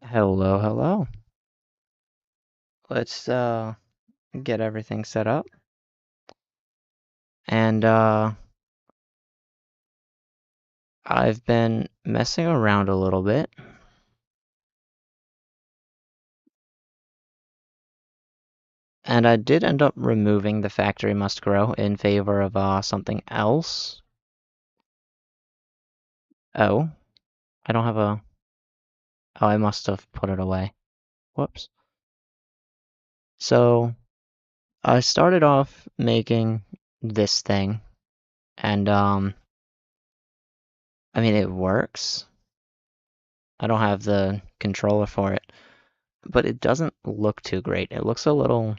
Hello, hello. Let's get everything set up. And I've been messing around a little bit. And I did end up removing the factory must grow in favor of something else. Oh, I don't have a Oh, I must have put it away. Whoops. So, I started off making this thing and I mean it works. I don't have the controller for it, but it doesn't look too great. It looks a little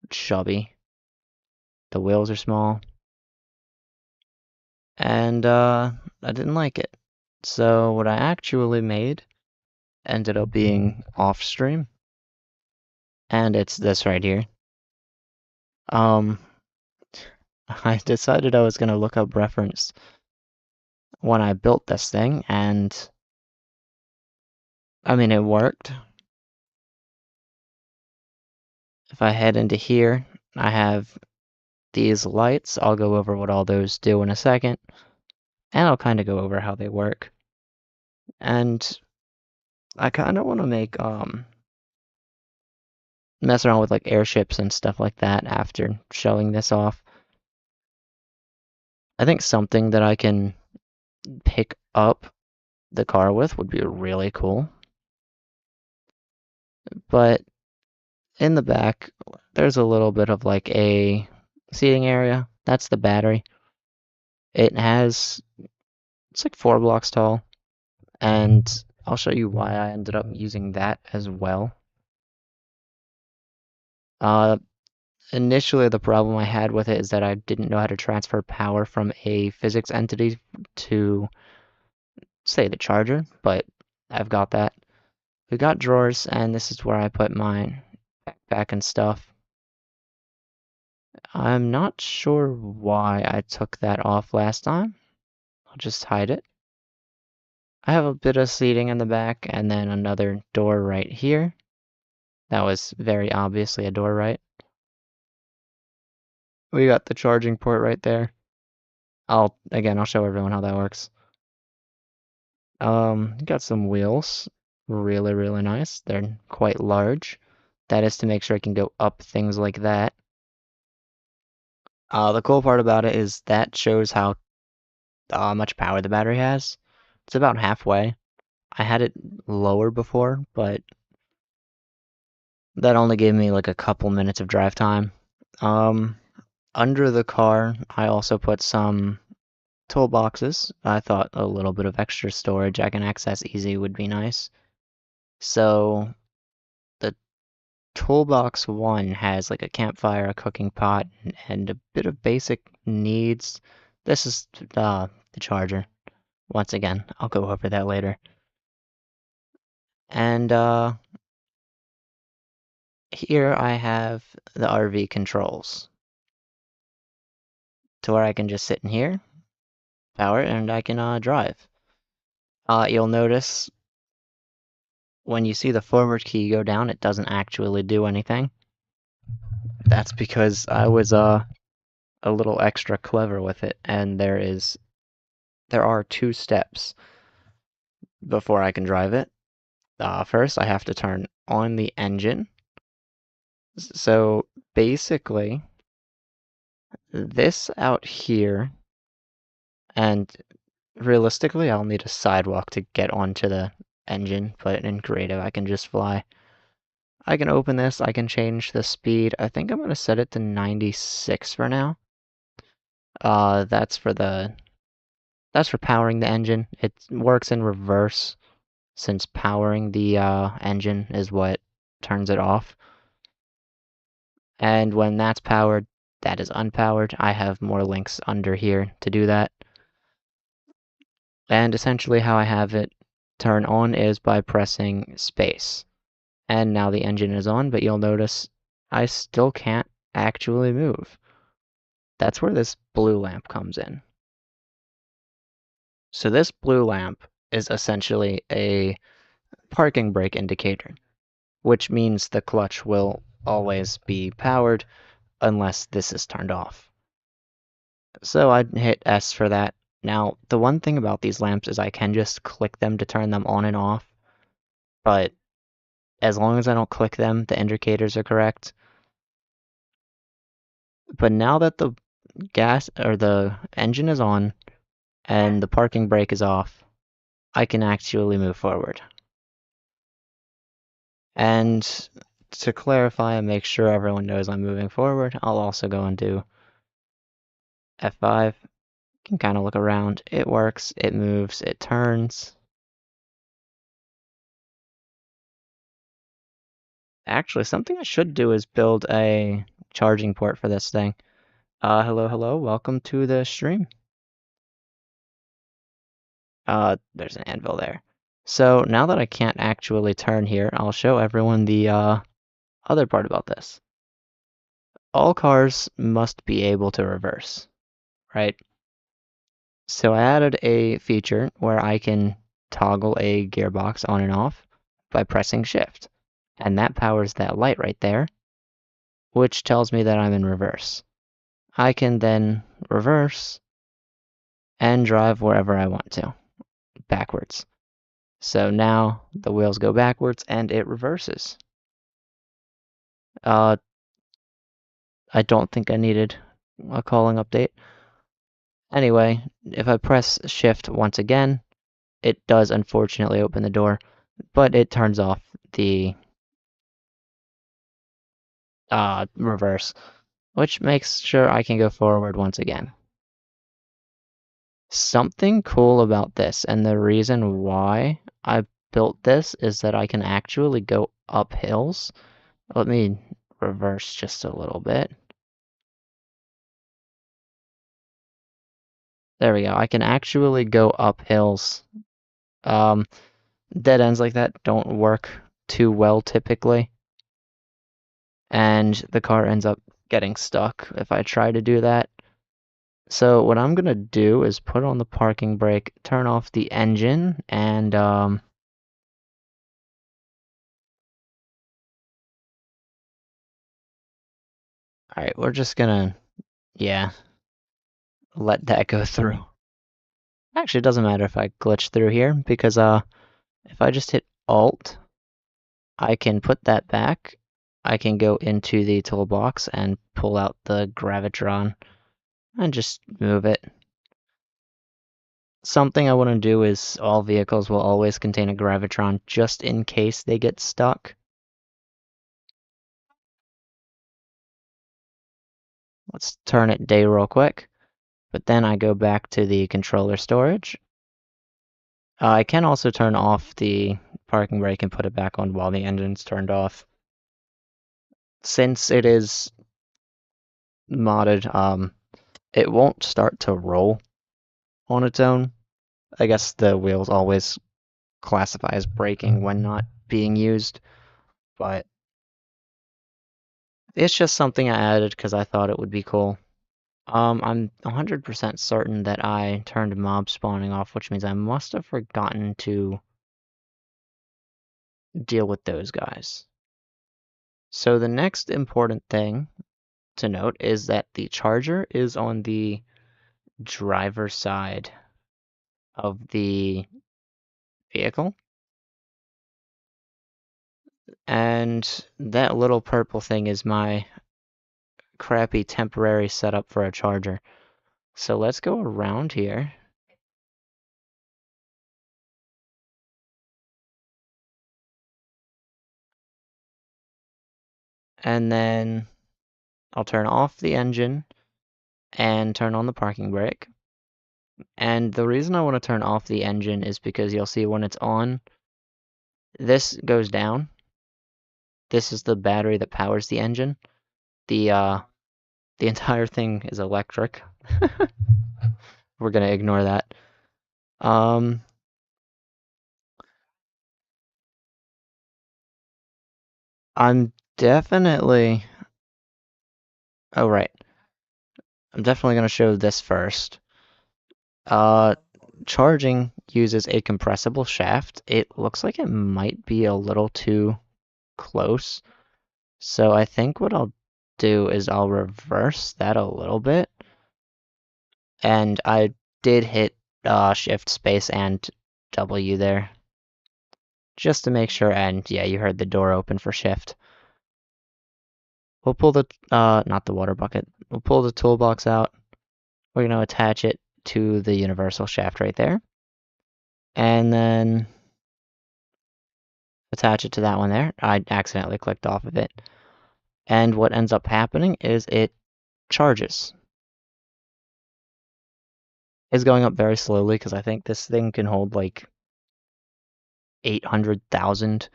chubby. The wheels are small, and I didn't like it. So what I actually made ended up being off stream, and it's this right here. Um, I decided I was gonna look up reference when I built this thing, and I mean it worked. If I head into here, I have these lights. I'll go over what all those do in a second, and I'll kind of go over how they work. And I kind of want to make mess around with like airships and stuff like that after showing this off. I think something that I can pick up the car with would be really cool. But in the back, there's a little bit of like a seating area. That's the battery. It's like 4 blocks tall, and I'll show you why I ended up using that as well. Uh, Initially, the problem I had with it is that I didn't know how to transfer power from a physics entity to, say, the charger, but I've got that. We got drawers, and this is where I put my backpack and stuff. I'm not sure why I took that off last time. I'll just hide it. I have a bit of seating in the back, and then another door right here. That was very obviously a door, right? We got the charging port right there. I'll show everyone how that works. Got some wheels. Really, really nice. They're quite large. That is to make sure I can go up things like that. The cool part about it is that shows how much power the battery has. It's about halfway. I had it lower before, but that only gave me like a couple minutes of drive time. Um, Under the car, I also put some toolboxes. I thought a little bit of extra storage I can access easy would be nice. So the toolbox 1 has like a campfire, a cooking pot, and a bit of basic needs. This is the charger. Once again, I'll go over that later. And here I have the RV controls to where I can just sit in here, power it, and I can drive. You'll notice when you see the forward key go down, it doesn't actually do anything. That's because I was a little extra clever with it, and there are 2 steps before I can drive it. First, I have to turn on the engine. So basically, this out here, and realistically, I'll need a sidewalk to get onto the engine, but in creative, I can just fly. I can open this, I can change the speed. I think I'm going to set it to 96 for now. That's for powering the engine. It works in reverse, since powering the engine is what turns it off. And when that's powered, that is unpowered. I have more links under here to do that. And essentially how I have it turn on is by pressing space. And now the engine is on, but you'll notice I still can't actually move. That's where this blue lamp comes in. So this blue lamp is essentially a parking brake indicator, which means the clutch will always be powered unless this is turned off. So I'd hit S for that. Now, the one thing about these lamps is I can just click them to turn them on and off, but as long as I don't click them, the indicators are correct. But now that the gas or the engine is on and the parking brake is off, I can actually move forward. And to clarify and make sure everyone knows I'm moving forward, I'll also go and do F5. Can kind of look around. It works, it moves, it turns. Actually, something I should do is build a charging port for this thing. Hello, welcome to the stream. There's an anvil there. So now that I can't actually turn here, I'll show everyone the other part about this. All cars must be able to reverse, right? So I added a feature where I can toggle a gearbox on and off by pressing shift. And that powers that light right there, which tells me that I'm in reverse. I can then reverse and drive wherever I want to, backwards. So now the wheels go backwards and it reverses. I don't think I needed a calling update. Anyway, if I press shift once again, it does unfortunately open the door, but it turns off the reverse, which makes sure I can go forward once again. Something cool about this, and the reason why I built this, is that I can actually go up hills. Let me reverse just a little bit. There we go. I can actually go up hills. Dead ends like that don't work too well typically, and the car ends up getting stuck if I try to do that. So what I'm gonna do is put on the parking brake, turn off the engine, and alright, we're just gonna, yeah, let that go through. Actually, it doesn't matter if I glitch through here, because if I just hit Alt, I can put that back. I can go into the toolbox and pull out the Gravitron and just move it. Something I want to do is all vehicles will always contain a Gravitron just in case they get stuck. Let's turn it day real quick. But then I go back to the controller storage. I can also turn off the parking brake and put it back on while the engine's turned off. Since it is modded, it won't start to roll on its own. I guess the wheels always classify as braking when not being used, but it's just something I added because I thought it would be cool. I'm 100% certain that I turned mob spawning off, which means I must have forgotten to deal with those guys. So the next important thing to note is that the charger is on the driver's side of the vehicle. And that little purple thing is my crappy temporary setup for a charger. So let's go around here. And then I'll turn off the engine and turn on the parking brake. And the reason I want to turn off the engine is because you'll see when it's on, this goes down. This is the battery that powers the engine. The entire thing is electric. We're gonna ignore that. I'm definitely. Oh right. I'm definitely gonna show this first. charging uses a compressible shaft. It looks like it might be a little too close. So I think what I'll do is I'll reverse that a little bit. And I did hit Shift, Space, and W there. Just to make sure, and yeah, you heard the door open for Shift. We'll pull the, not the water bucket. We'll pull the toolbox out. We're going to attach it to the universal shaft right there. And then attach it to that one there. I accidentally clicked off of it. And what ends up happening is it charges. It's going up very slowly because I think this thing can hold like 800,000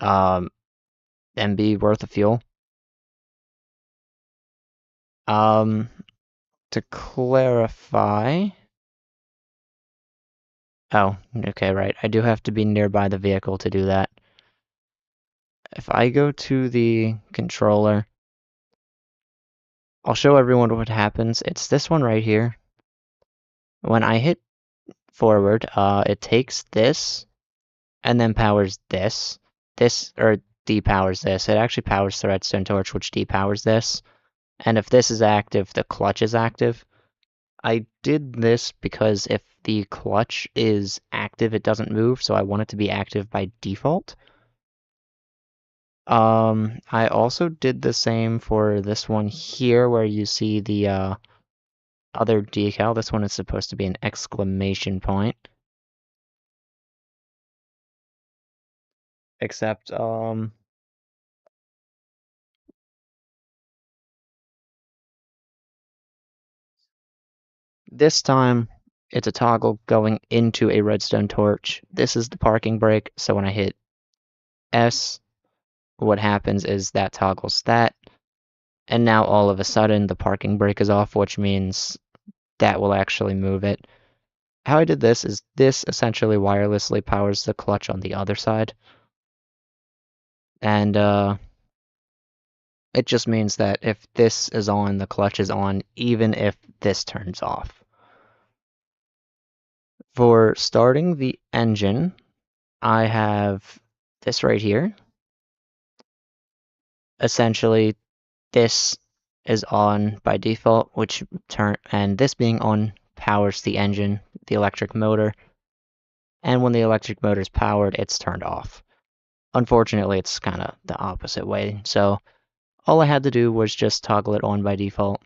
MB worth of fuel. To clarify... Oh, okay, right. I do have to be nearby the vehicle to do that. If I go to the controller, I'll show everyone what happens. It's this one right here. When I hit forward, it takes this and then powers this. This, or depowers this. It actually powers the redstone torch, which depowers this. And if this is active, the clutch is active. I did this because if the clutch is active, it doesn't move, so I want it to be active by default. I also did the same for this one here, where you see the other decal. This one is supposed to be an exclamation point. Except, this time it's a toggle going into a redstone torch. This is the parking brake, so when I hit S, what happens is that toggles that. And now all of a sudden the parking brake is off, which means that will actually move it. How I did this is this essentially wirelessly powers the clutch on the other side. And it just means that if this is on, the clutch is on, even if this turns off. For starting the engine, I have this right here. Essentially, this is on by default, and this being on powers the engine, the electric motor, and when the electric motor is powered, it's turned off. Unfortunately, it's kind of the opposite way, so all I had to do was just toggle it on by default.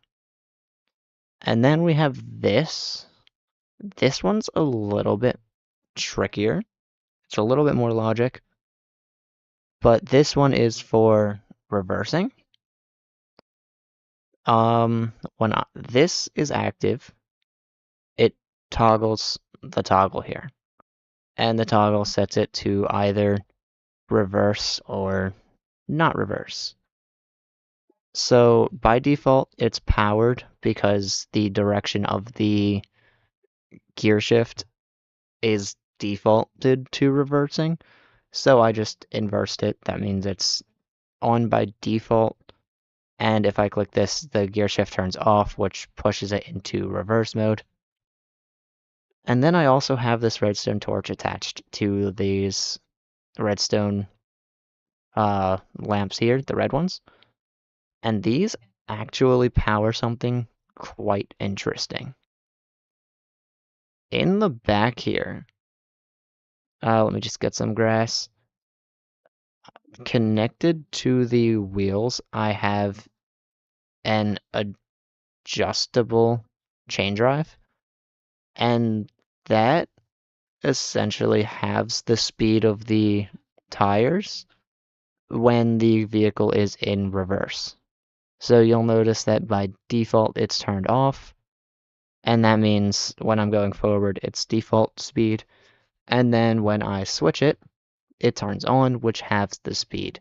And then we have this. This one's a little bit trickier. It's a little bit more logic, but this one is for reversing. This is active, it toggles the toggle here. And the toggle sets it to either reverse or not reverse. So by default, it's powered because the direction of the gear shift is defaulted to reversing. So I just inversed it. That means it's on by default. And if I click this, the gear shift turns off, which pushes it into reverse mode. And then I also have this redstone torch attached to these redstone lamps here, the red ones. And these actually power something quite interesting. In the back here, let me just get some grass. Connected to the wheels, I have an adjustable chain drive. And that essentially halves the speed of the tires when the vehicle is in reverse. So you'll notice that by default it's turned off, and that means when I'm going forward it's default speed, and then when I switch it, it turns on, which halves the speed.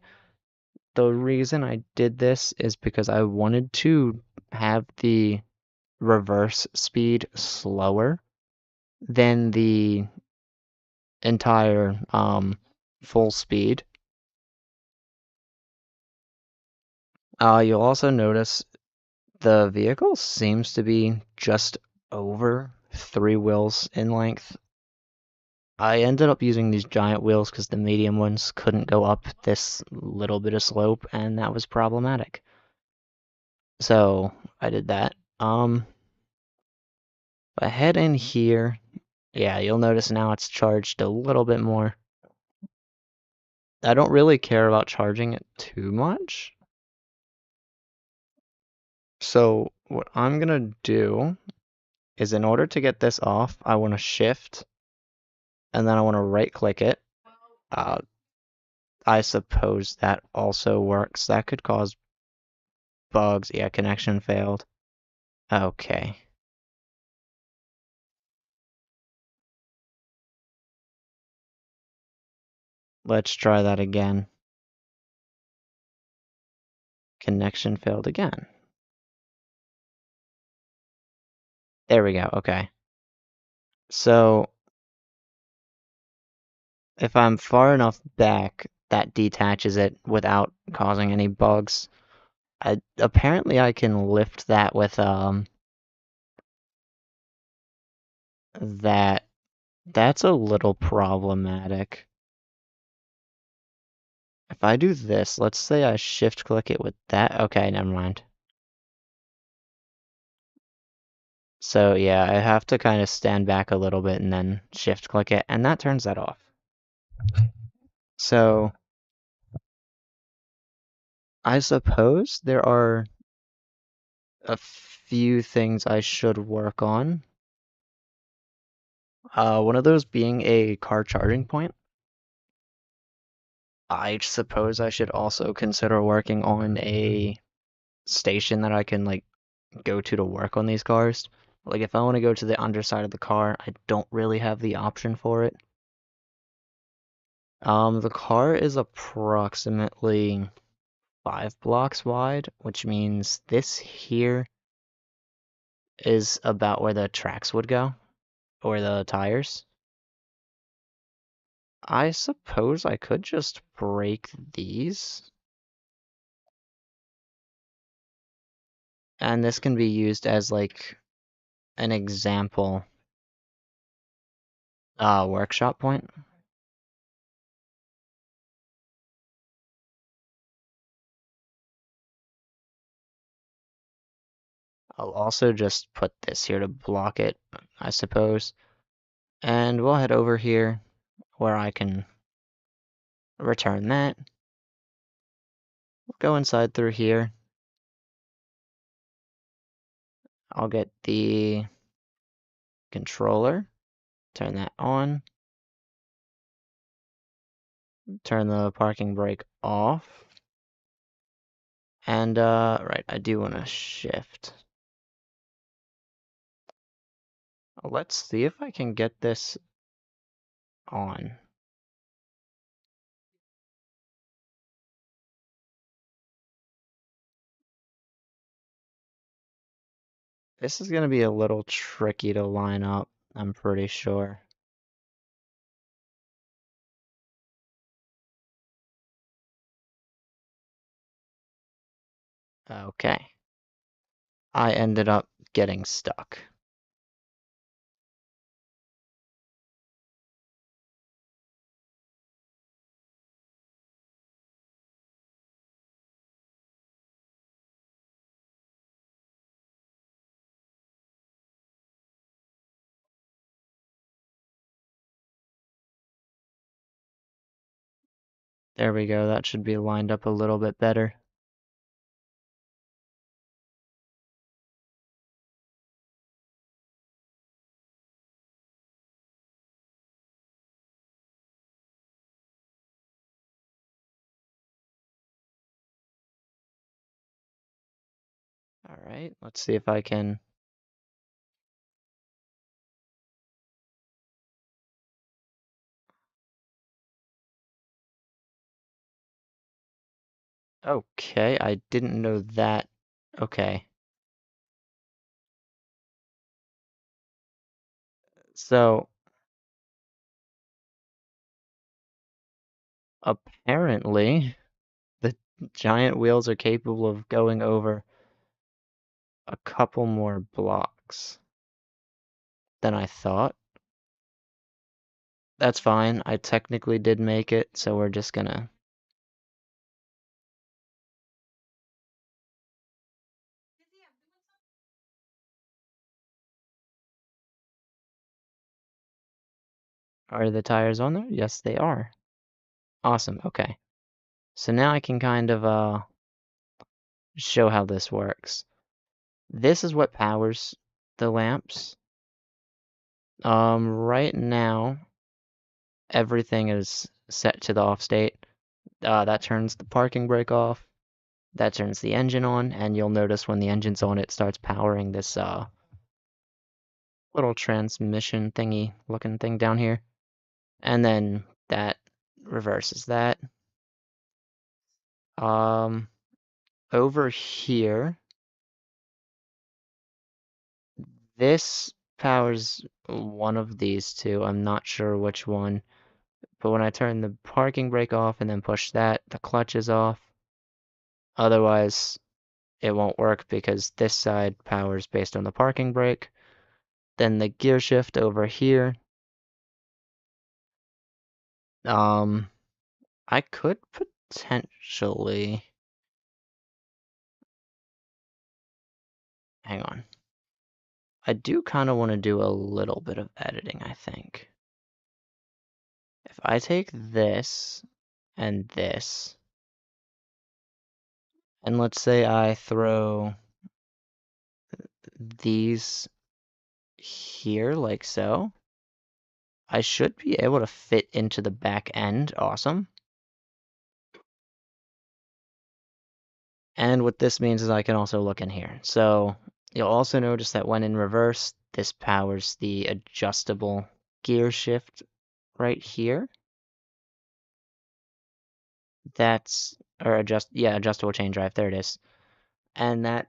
The reason I did this is because I wanted to have the reverse speed slower than the entire full speed. You'll also notice the vehicle seems to be just over 3 wheels in length. I ended up using these giant wheels because the medium ones couldn't go up this little bit of slope, and that was problematic. So I did that. If I head in here, yeah, you'll notice now it's charged a little bit more. I don't really care about charging it too much. So what I'm gonna do is, in order to get this off, I want to shift, and then I want to right click it. Uh, I suppose that also works. That could cause bugs. Yeah, connection failed. Okay. Let's try that again. Connection failed again. There we go. Okay. So if I'm far enough back, that detaches it without causing any bugs. Apparently I can lift that with that. That's a little problematic. If I do this, let's say I shift click it with that. Okay, never mind. So yeah, I have to kind of stand back a little bit and then shift click it, and that turns that off. So I suppose there are a few things I should work on. One of those being a car charging point. I suppose I should also consider working on a station that I can like go to work on these cars. Like if I want to go to the underside of the car, I don't really have the option for it. The car is approximately 5 blocks wide, which means this here is about where the tracks would go, or the tires. I suppose I could just break these, and this can be used as like an example workshop point. I'll also just put this here to block it, I suppose. And we'll head over here where I can return that. Go inside through here. I'll get the controller, turn that on, turn the parking brake off. And, right, I do want to shift. Let's see if I can get this on. This is going to be a little tricky to line up, I'm pretty sure. Okay. I ended up getting stuck. There we go, that should be lined up a little bit better. Alright, let's see if I can... Okay, I didn't know that. Okay. So, apparently, the giant wheels are capable of going over a couple more blocks. than I thought. That's fine. I technically did make it, so we're just gonna... Are the tires on there? Yes, they are. Awesome, okay. So now I can kind of show how this works. This is what powers the lamps. Right now, everything is set to the off state. That turns the parking brake off. That turns the engine on, and you'll notice when the engine's on, it starts powering this little transmission thingy looking thing down here. And then that reverses that. Um, Over here, this powers one of these two. I'm not sure which one. But when I turn the parking brake off and then push that, the clutch is off. Otherwise, it won't work because this side powers based on the parking brake. Then the gear shift over here. Um, I could potentially... Hang on. I do kind of want to do a little bit of editing, I think. If I take this and this, and let's say I throw these here like so, I should be able to fit into the back end. Awesome. And what this means is I can also look in here. So you'll also notice that when in reverse, this powers the adjustable gear shift right here. That's, or adjustable chain drive. There it is. And that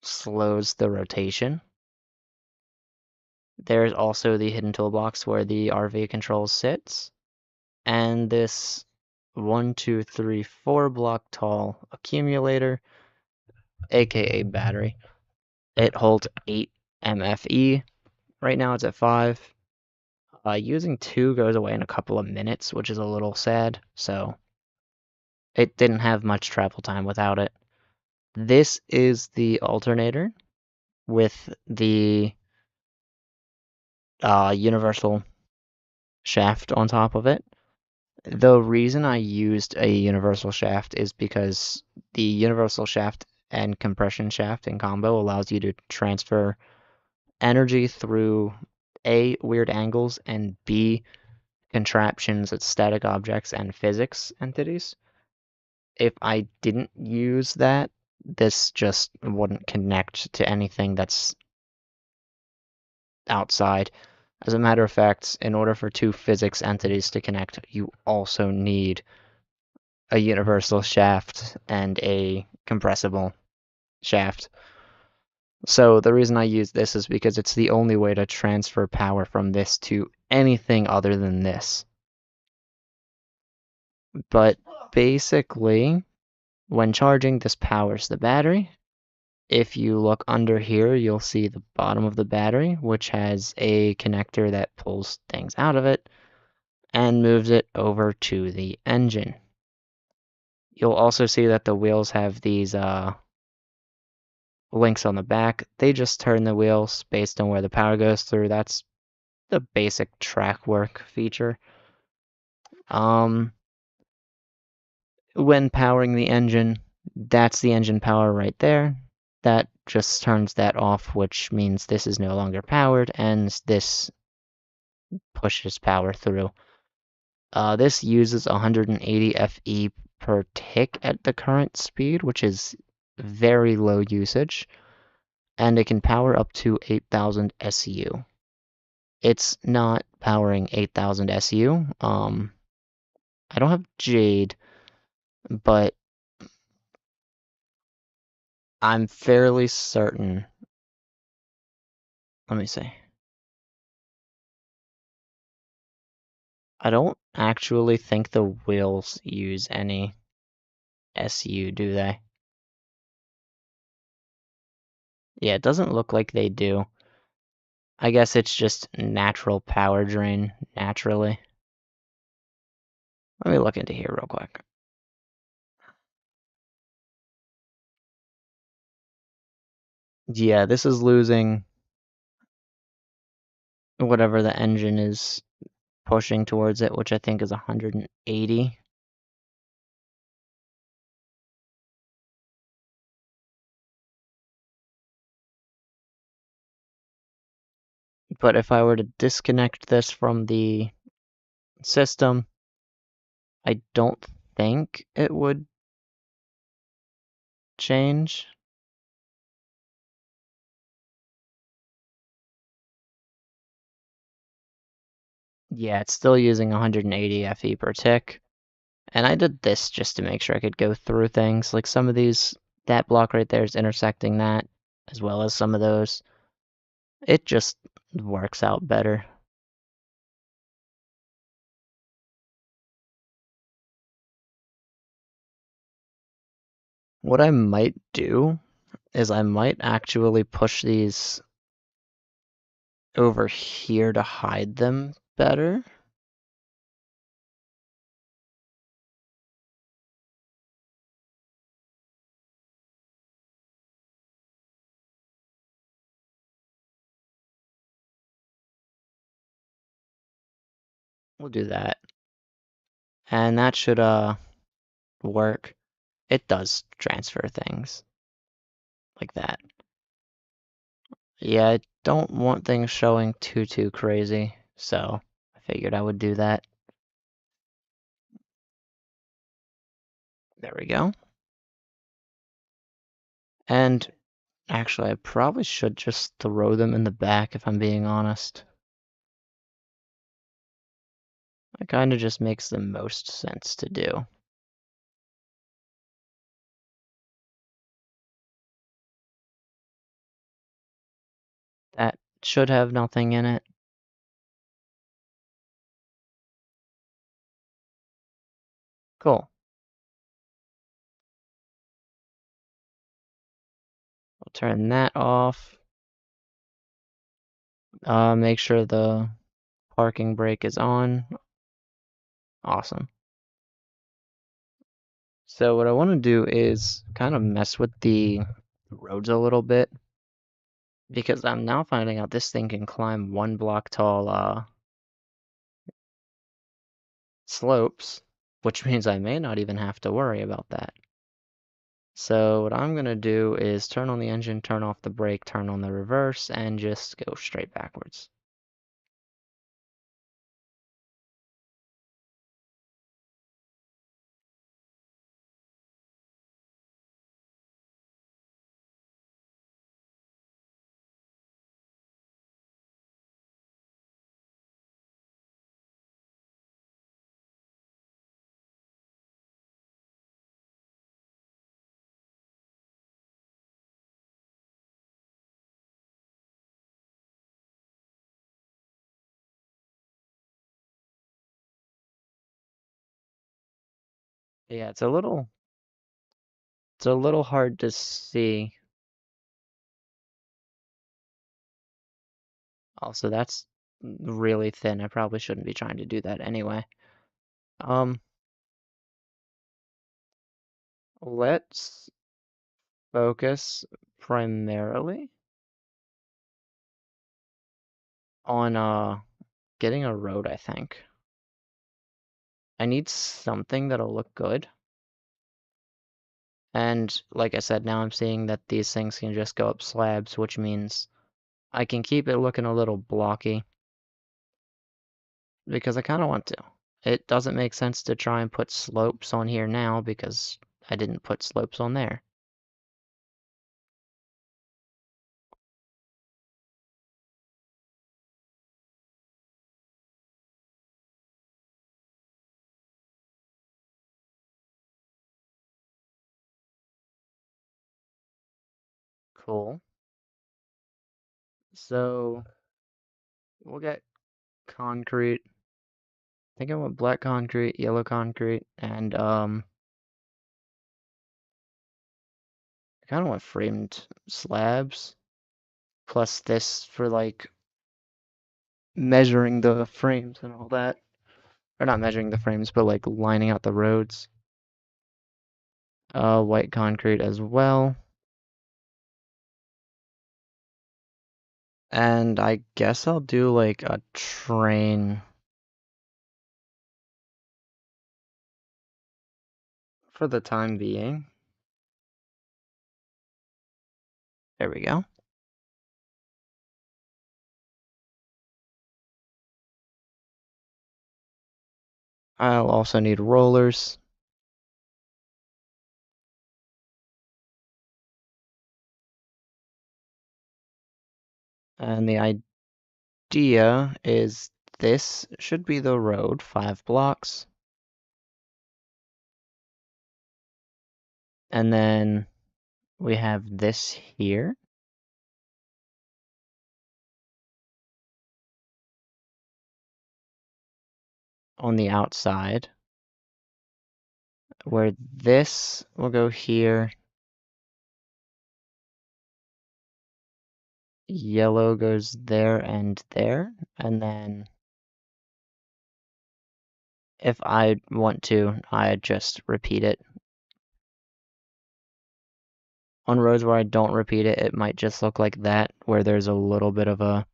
slows the rotation. There's also the hidden toolbox where the RV controls sits. And this 1, 2, 3, 4 block tall accumulator, aka battery. It holds 8 MFE. Right now it's at 5. Using 2 goes away in a couple of minutes, which is a little sad, so it didn't have much travel time without it. This is the alternator with the universal shaft on top of it. The reason I used a universal shaft is because the universal shaft and compression shaft in combo allows you to transfer energy through A, weird angles, and B, contraptions at static objects and physics entities. If I didn't use that, this just wouldn't connect to anything that's outside. As a matter of fact, in order for two physics entities to connect, you also need a universal shaft and a compressible shaft. So the reason I use this is because it's the only way to transfer power from this to anything other than this. But basically, when charging, this powers the battery. If you look under here, you'll see the bottom of the battery, which has a connector that pulls things out of it and moves it over to the engine. You'll also see that the wheels have these links on the back. They just turn the wheels based on where the power goes through. That's the basic track work feature. When powering the engine, that's the engine power right there. That just turns that off, which means this is no longer powered, and this pushes power through. This uses 180 FE per tick at the current speed, which is very low usage, and it can power up to 8,000 SU. It's not powering 8,000 SU. I don't have Jade, but I'm fairly certain. Let me see. I don't actually think the wheels use any SU, do they? Yeah, it doesn't look like they do. I guess it's just natural power drain, naturally. Let me look into here real quick. Yeah, this is losing whatever the engine is pushing towards it, which I think is 180. But if I were to disconnect this from the system, I don't think it would change. Yeah, it's still using 180 FE per tick. And I did this just to make sure I could go through things. Like some of these, that block right there is intersecting that, as well as some of those. It just works out better. What I might do is I might actually push these over here to hide them better. We'll do that. And that should work. It does transfer things like that. Yeah, I don't want things showing too crazy, so I figured I would do that. There we go. And actually, I probably should just throw them in the back if I'm being honest. It kind of just makes the most sense to do. That should have nothing in it. Cool. I'll turn that off. Make sure the parking brake is on. Awesome. So what I want to do is kind of mess with the roads a little bit, because I'm now finding out this thing can climb 1 block tall slopes, which means I may not even have to worry about that. So what I'm gonna do is turn on the engine, turn off the brake, turn on the reverse, and just go straight backwards. Yeah, it's a little hard to see. Also, that's really thin. I probably shouldn't be trying to do that anyway. Um, let's focus primarily on getting a road, I think. I need something that'll look good. And like I said, now I'm seeing that these things can just go up slabs, which means I can keep it looking a little blocky because I kind of want to. It doesn't make sense to try and put slopes on here now because I didn't put slopes on there. Cool. So we'll get concrete. I think I want black concrete, yellow concrete, and I kind of want framed slabs. Plus this for like measuring the frames and all that. Or not measuring the frames, but like lining out the roads. White concrete as well. And I guess I'll do like a train for the time being. There we go. I'll also need rollers. And the idea is this should be the road, 5 blocks. And then we have this here. On the outside. Where this will go here. Yellow goes there and there. And then if I want to, I just repeat it. On roads where I don't repeat it, it might just look like that, where there's a little bit of a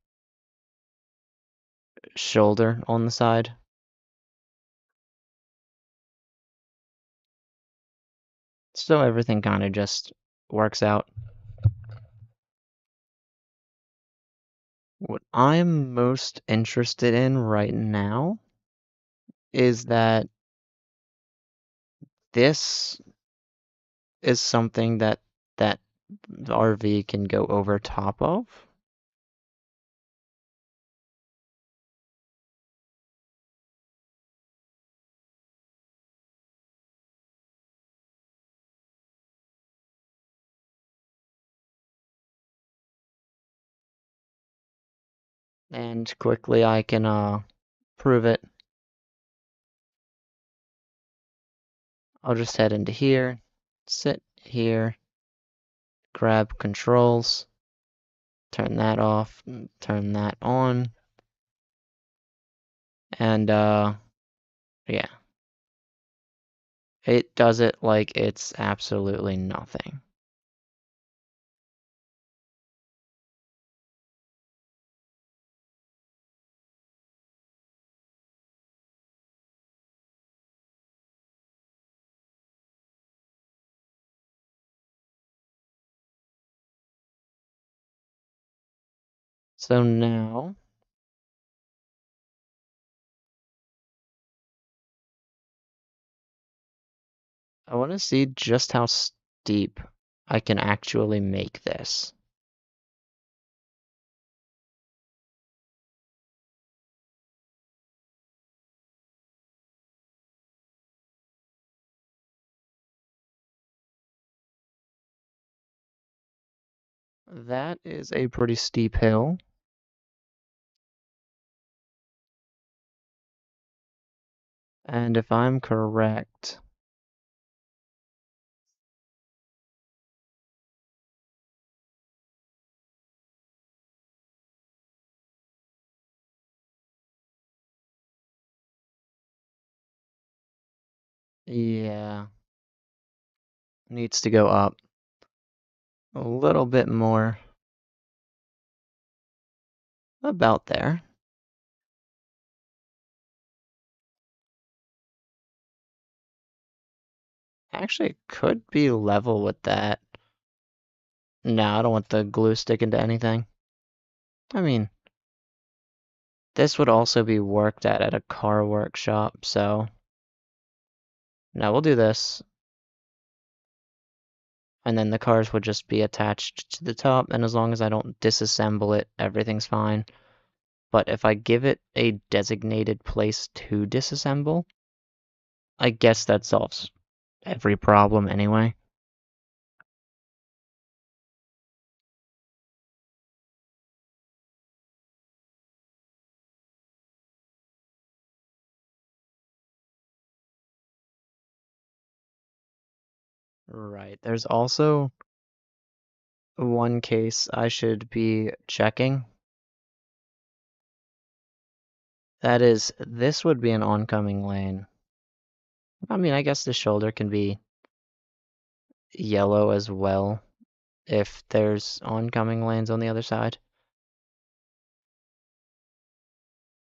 shoulder on the side. So everything kind of just works out. What I'm most interested in right now is that this is something that the RV can go over top of. And quickly I can prove it. I'll just head into here, sit here, grab controls, turn that off, turn that on, and yeah. It does it like it's absolutely nothing. So now I want to see just how steep I can actually make this. That is a pretty steep hill. And if I'm correct, yeah, needs to go up a little bit more. About there. Actually, it could be level with that. No, I don't want the glue sticking to anything. I mean, this would also be worked at a car workshop, so no, we'll do this. And then the cars would just be attached to the top, and as long as I don't disassemble it, everything's fine. But if I give it a designated place to disassemble, I guess that solves every problem anyway. Right, there's also one case I should be checking. This would be an oncoming lane. I mean, I guess the shoulder can be yellow as well if there's oncoming lanes on the other side.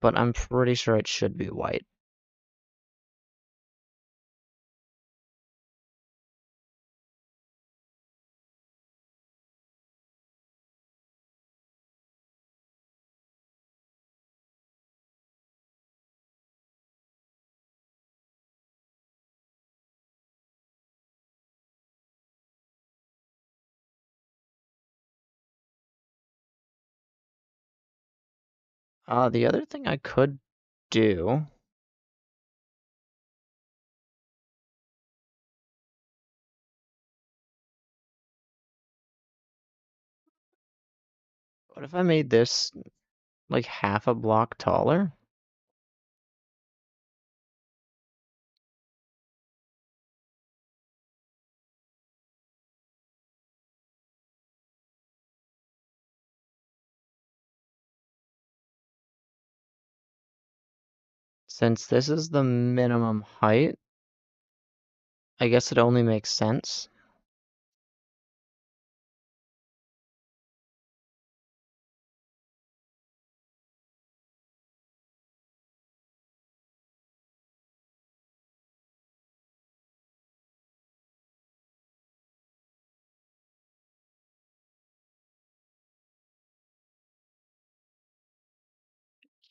But I'm pretty sure it should be white. The other thing I could do, what if I made this like half a block taller? Since this is the minimum height, I guess it only makes sense.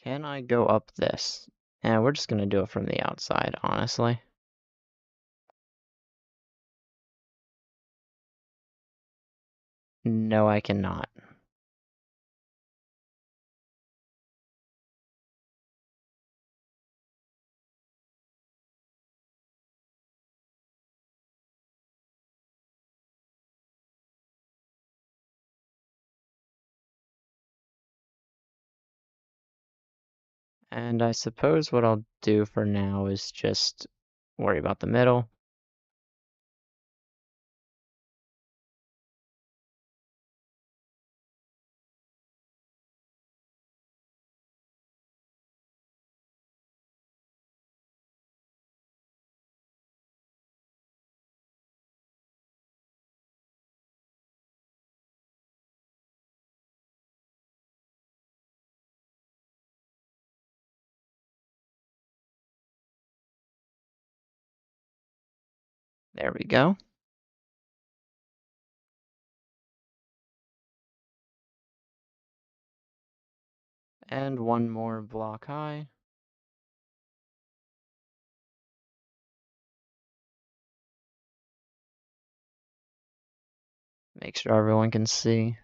Can I go up this? And we're just gonna do it from the outside, honestly. No, I cannot. And I suppose what I'll do for now is just worry about the middle. There we go. And one more block high. Make sure everyone can see.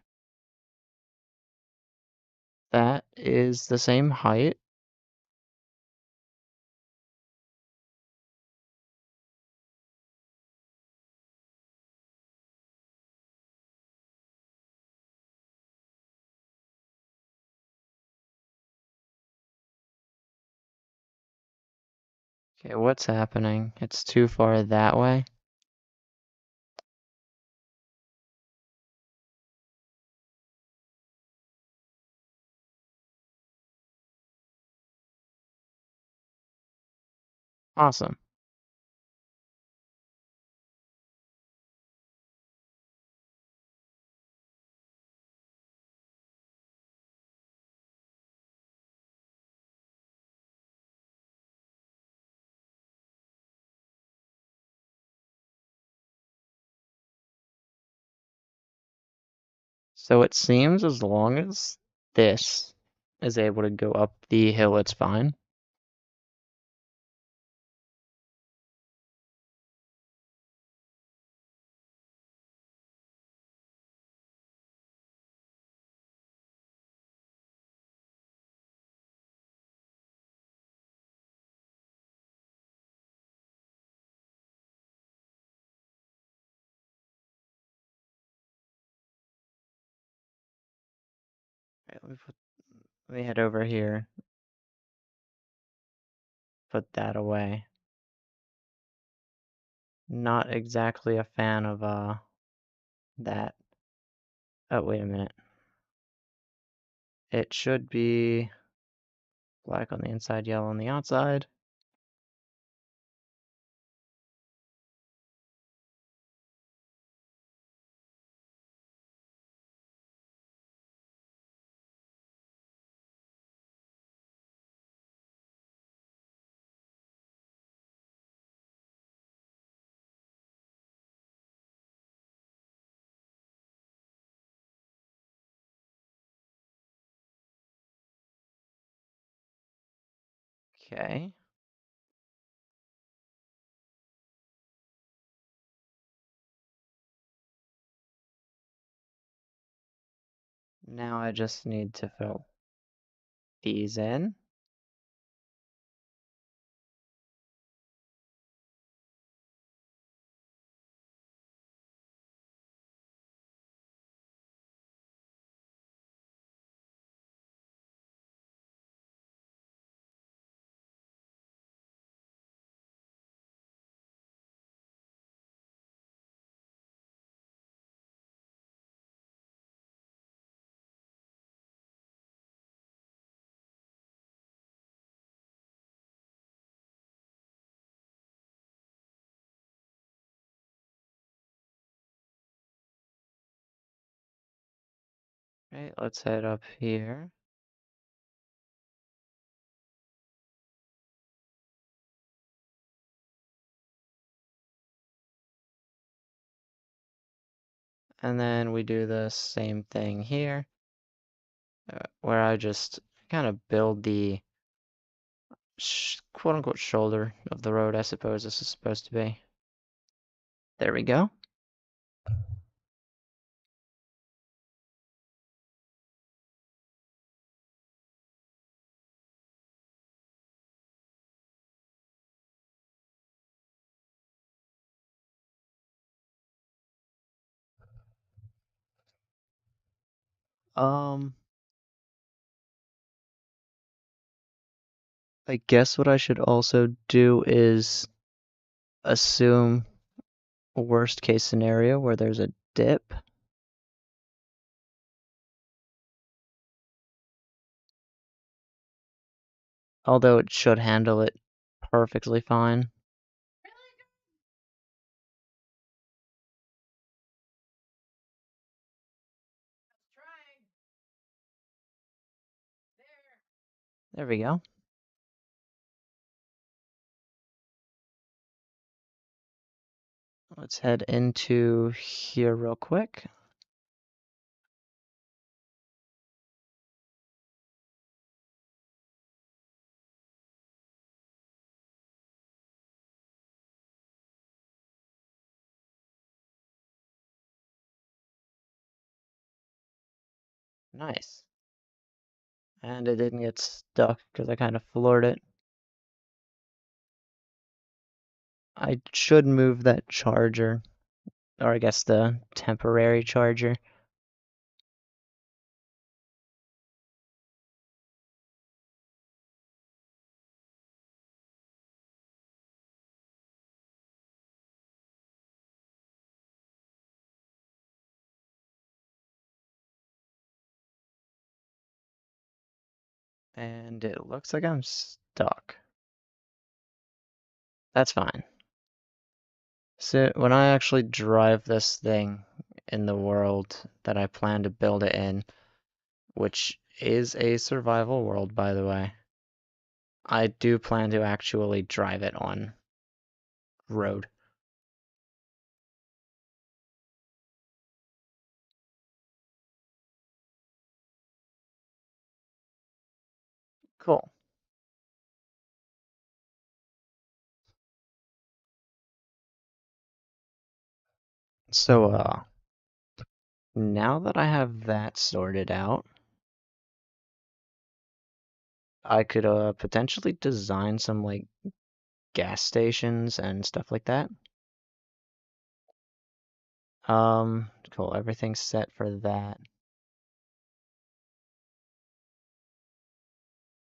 That is the same height. Okay, what's happening? It's too far that way. Awesome. So it seems as long as this is able to go up the hill, it's fine. Right, let me head over here. Put that away. Not exactly a fan of that. Oh, wait a minute. It should be Black on the inside, yellow on the outside. Okay. Now I just need to fill these in. Okay, let's head up here. And then we do the same thing here, where I just kind of build the quote-unquote shoulder of the road, I suppose this is supposed to be. There we go. Um, I guess what I should also do is assume a worst case scenario where there's a dip. Although it should handle it perfectly fine. There we go. Let's head into here real quick. Nice. And it didn't get stuck because I kind of floored it. I should move that charger, or I guess the temporary charger. And it looks like I'm stuck. That's fine. So when I actually drive this thing in the world that I plan to build it in, which is a survival world, by the way, I do plan to actually drive it on road. Cool. So, now that I have that sorted out, I could, potentially design some, like, gas stations and stuff like that. Cool, everything's set for that.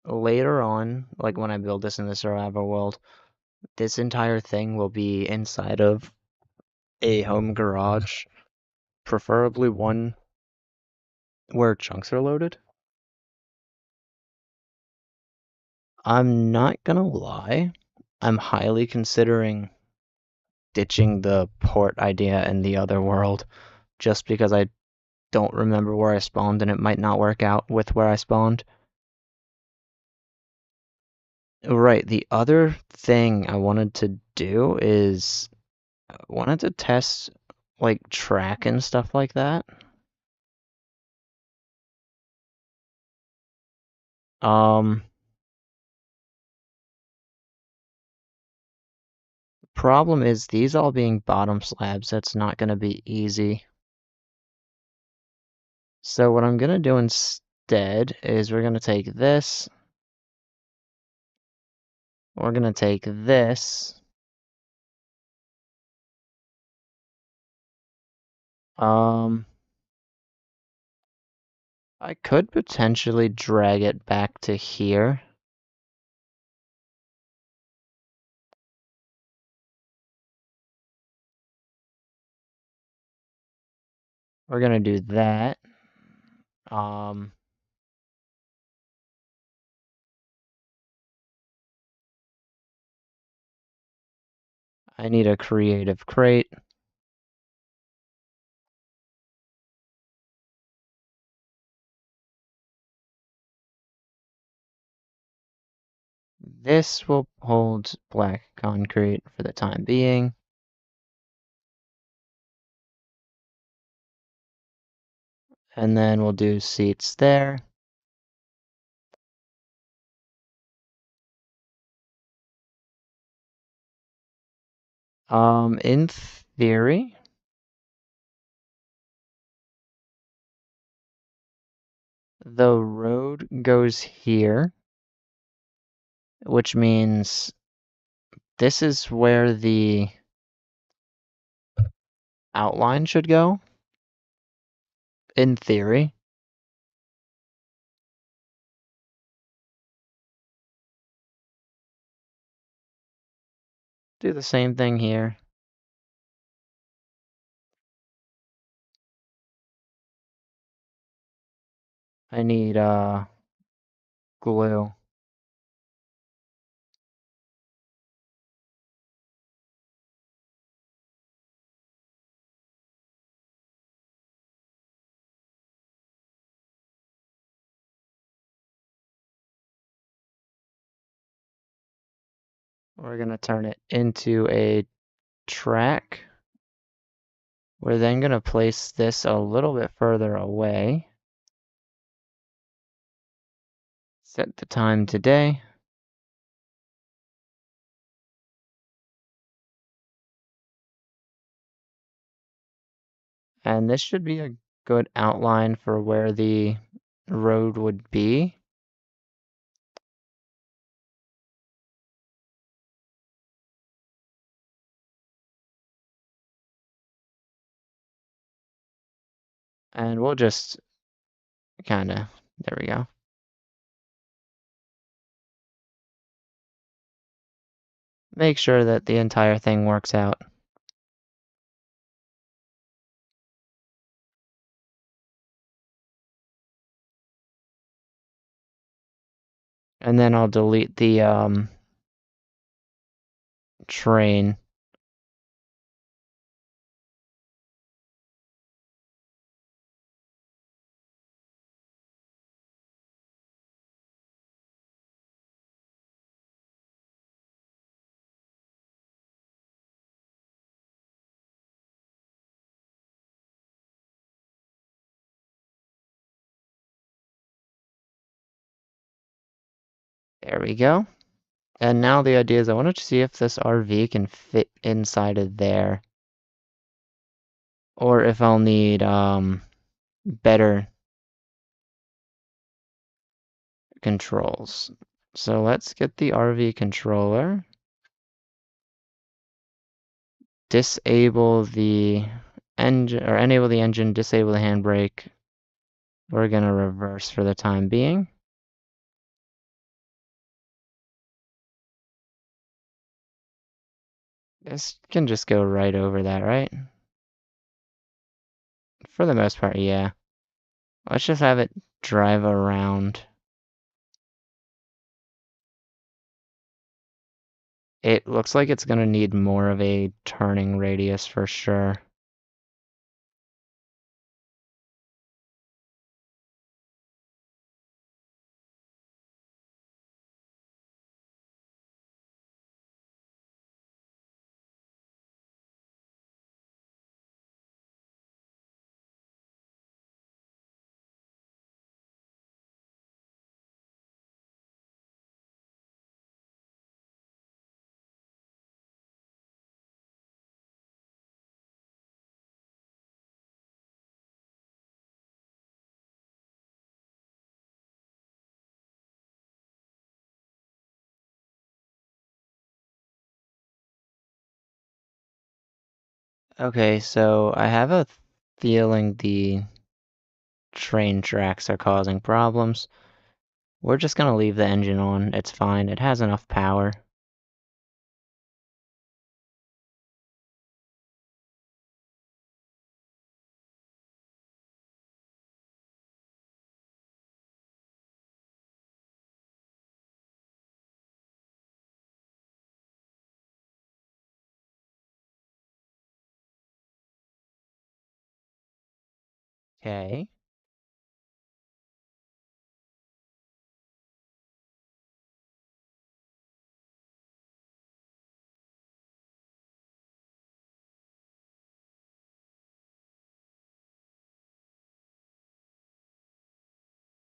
Later on, like when I build this in the survival world, this entire thing will be inside of a home garage, preferably one where chunks are loaded. I'm not gonna lie, I'm highly considering ditching the port idea in the other world just because I don't remember where I spawned and it might not work out with where I spawned. Right, the other thing I wanted to do is I wanted to test like track and stuff like that. Um, Problem is these all being bottom slabs, that's not gonna be easy. So what I'm gonna do instead is we're gonna take this, we're gonna take this, I could potentially drag it back to here. We're gonna do that. Um, I need a creative crate. This will hold black concrete for the time being. And then we'll do seats there. In theory, the road goes here, which means this is where the outline should go, in theory. Do the same thing here. I need, glue. We're gonna turn it into a track. We're then gonna place this a little bit further away. Set the time today. And this should be a good outline for where the road would be. And we'll just kinda, there we go. Make sure that the entire thing works out. And then I'll delete the train. There we go. And now the idea is I wanted to see if this RV can fit inside of there. Or if I'll need better controls. So let's get the RV controller. Disable the engine, or enable the engine, disable the handbrake. We're gonna reverse for the time being. This can just go right over that, right? For the most part, yeah. Let's just have it drive around. It looks like it's gonna need more of a turning radius for sure. Okay, so I have a feeling the train tracks are causing problems. We're just gonna leave the engine on. It's fine. It has enough power. Okay.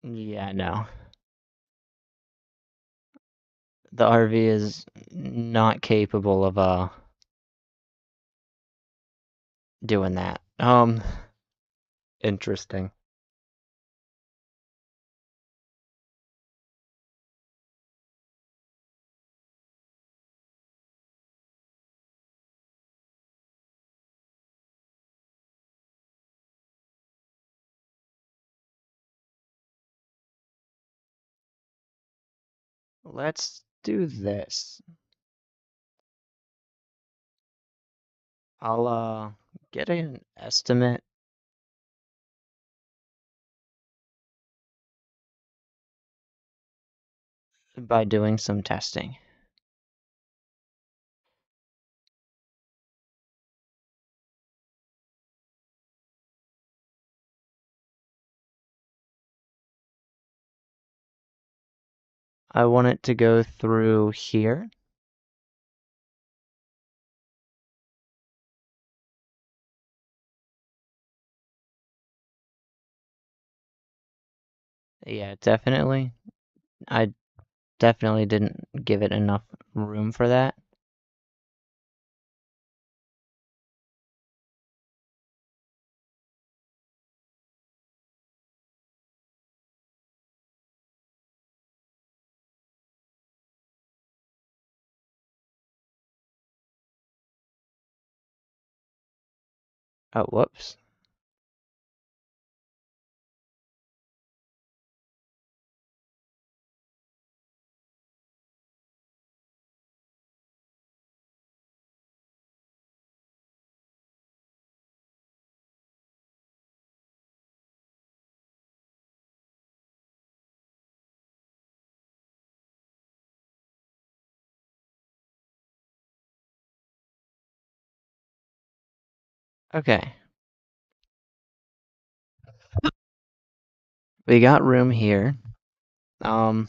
Yeah, no. The RV is not capable of doing that. Interesting. Let's do this. I'll get an estimate by doing some testing. I want it to go through here. Yeah, definitely. I definitely didn't give it enough room for that. Oh, whoops. Okay. We got room here. Um,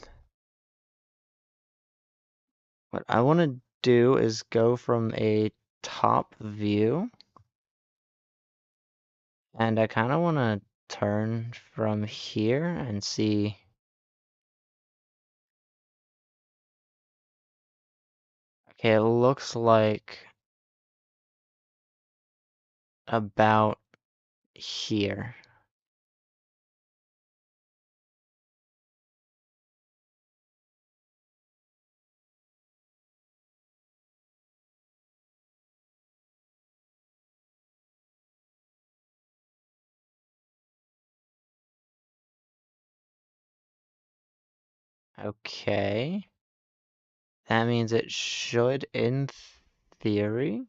what I want to do is go from a top view, and I kind of want to turn from here and see. Okay, it looks like about here. Okay. That means it should, in theory,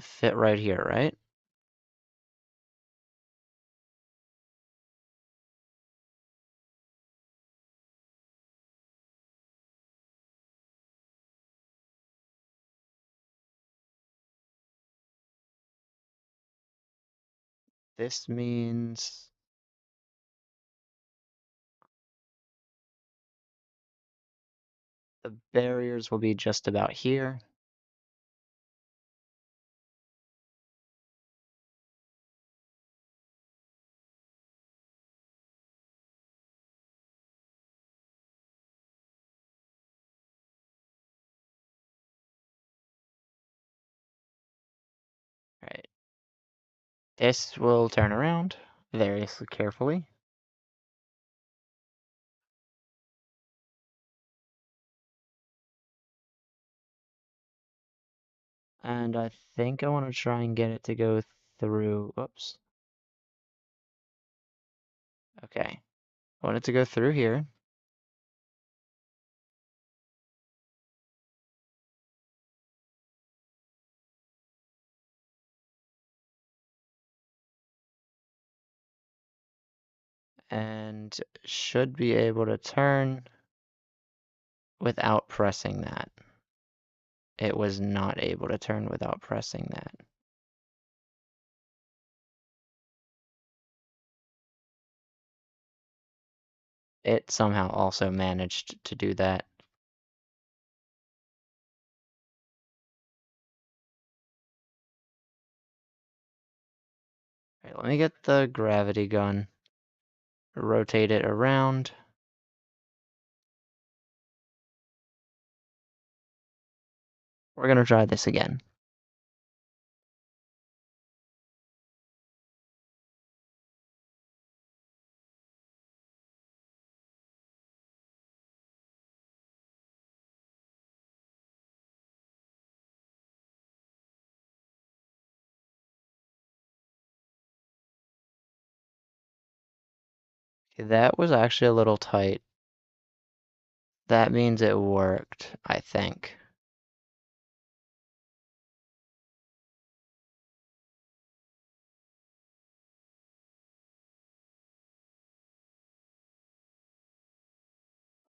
fit right here, right? This means the barriers will be just about here. Right. This will turn around very carefully. And I think I want to try and get it to go through. Whoops. Okay. I want it to go through here. And should be able to turn without pressing that. It was not able to turn without pressing that. It somehow also managed to do that. All right, let me get the gravity gun, rotate it around. We're gonna try this again. Okay, that was actually a little tight. That means it worked, I think.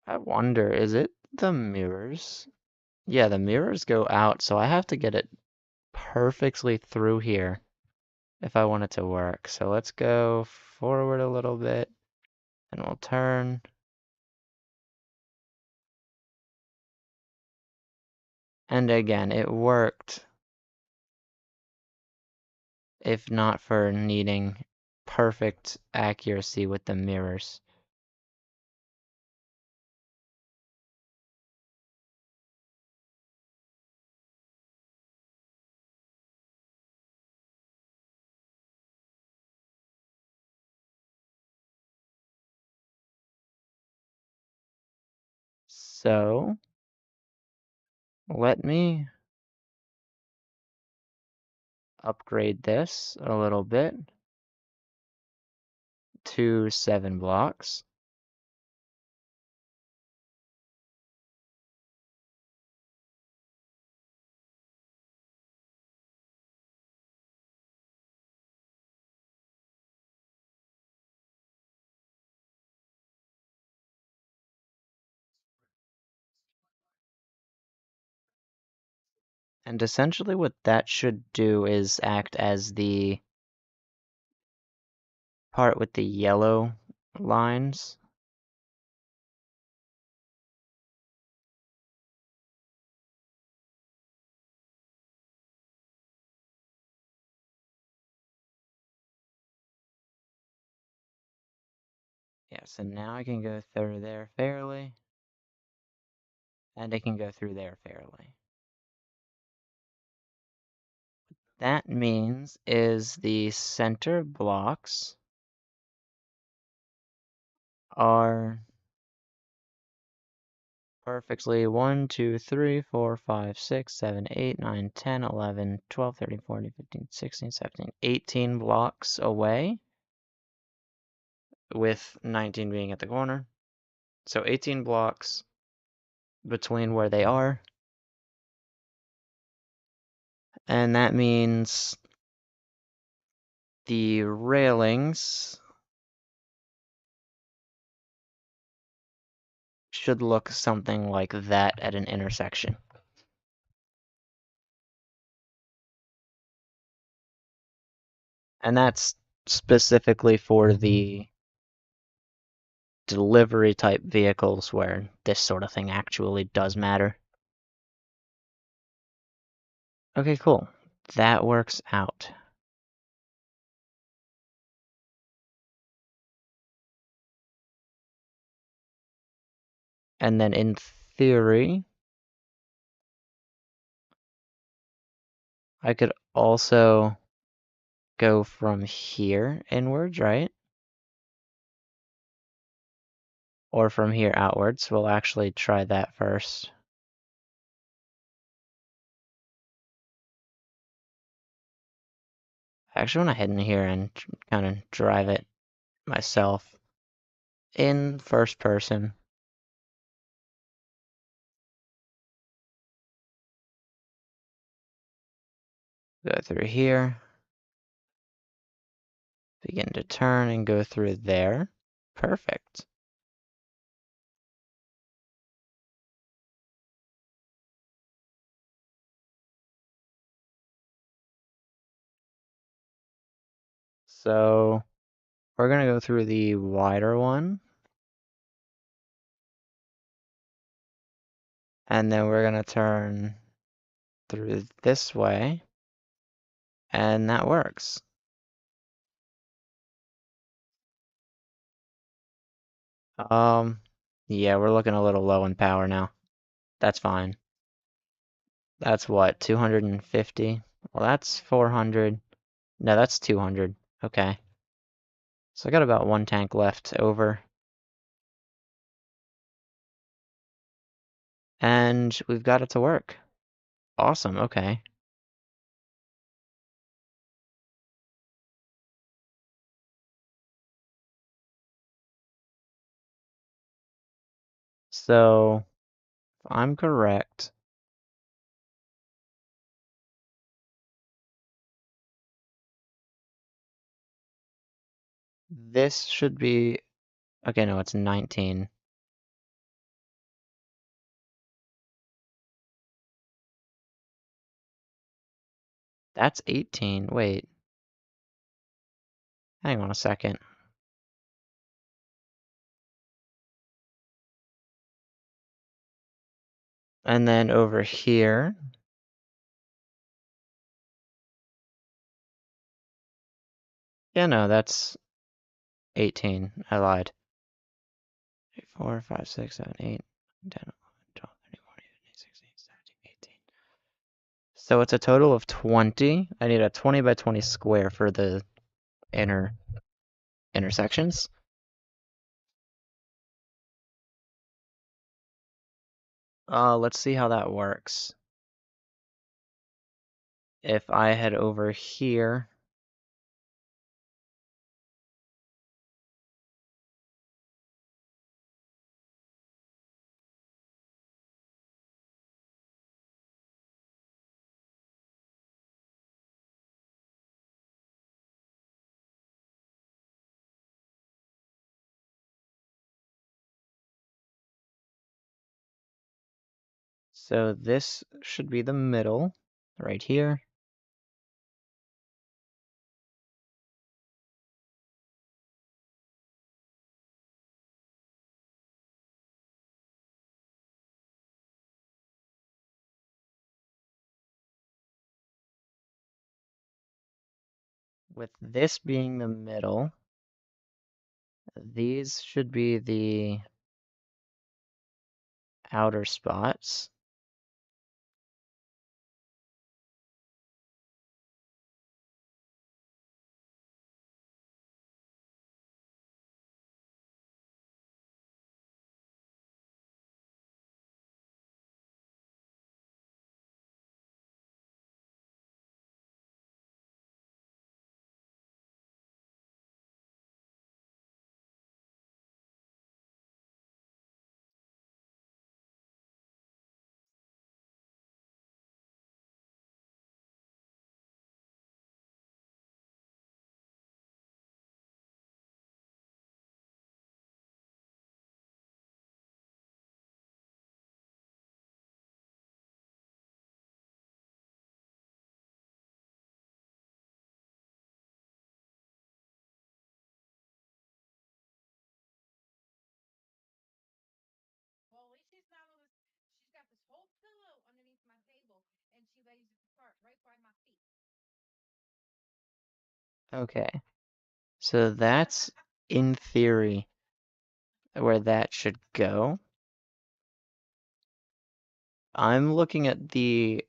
I wonder, is it the mirrors? Yeah, the mirrors go out, so I have to get it perfectly through here if I want it to work. So let's go forward a little bit, and we'll turn. And again, it worked, if not for needing perfect accuracy with the mirrors. So let me upgrade this a little bit to 7 blocks. And essentially what that should do is act as the part with the yellow lines. Yes, and now I can go through there fairly, and I can go through there fairly. That means is the center blocks are perfectly 1, 2, 3, 4, 5, 6, 7, 8, 9, 10, 11, 12, 13, 14, 15, 16, 17, 18 blocks away, with 19 being at the corner. So 18 blocks between where they are. And that means the railings should look something like that at an intersection. And that's specifically for the delivery type vehicles where this sort of thing actually does matter. Okay, cool. That works out. And then in theory, I could also go from here inwards, right? Or from here outwards. We'll actually try that first. I actually want to head in here and kind of drive it myself in first person. Go through here. Begin to turn and go through there. Perfect. So we're going to go through the wider one. And then we're going to turn through this way. And that works. Yeah, we're looking a little low in power now. That's fine. That's what, 250? Well, that's 400. No, that's 200. Okay. So I got about one tank left over. And we've got it to work. Awesome, okay. So, if I'm correct, this should be, okay, no, it's 19. That's 18, wait. Hang on a second. And then over here, yeah, no, that's 18. I lied. 4, 5, 6, 7, 8, 10, 11, 12, 13, 14, 15, 16, 17, 18. So it's a total of 20. I need a 20 by 20 square for the inner intersections. Let's see how that works. If I head over here, so this should be the middle, right here. With this being the middle, these should be the outer spots. Okay, so that's, in theory, where that should go. I'm looking at the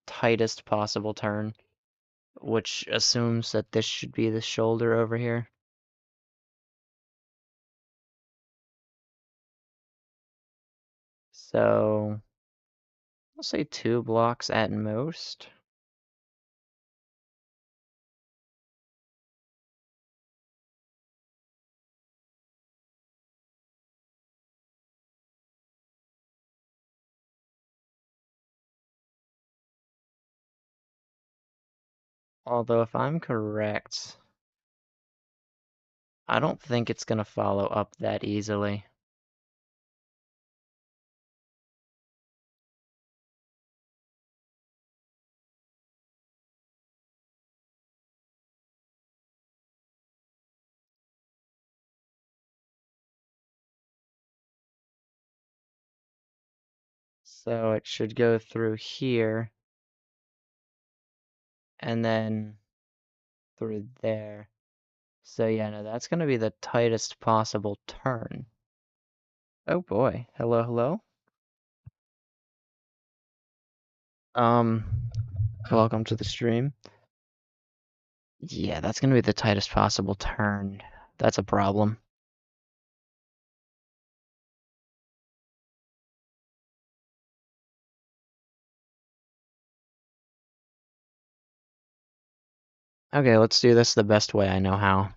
tightest possible turn, which assumes that this should be the shoulder over here. So, I'll say 2 blocks at most. Although if I'm correct, I don't think it's gonna follow up that easily. So it should go through here, and then through there. So yeah, no, that's gonna be the tightest possible turn. Oh boy. Hello, hello? Um, welcome to the stream. Yeah, that's gonna be the tightest possible turn. That's a problem. Okay, let's do this the best way I know how.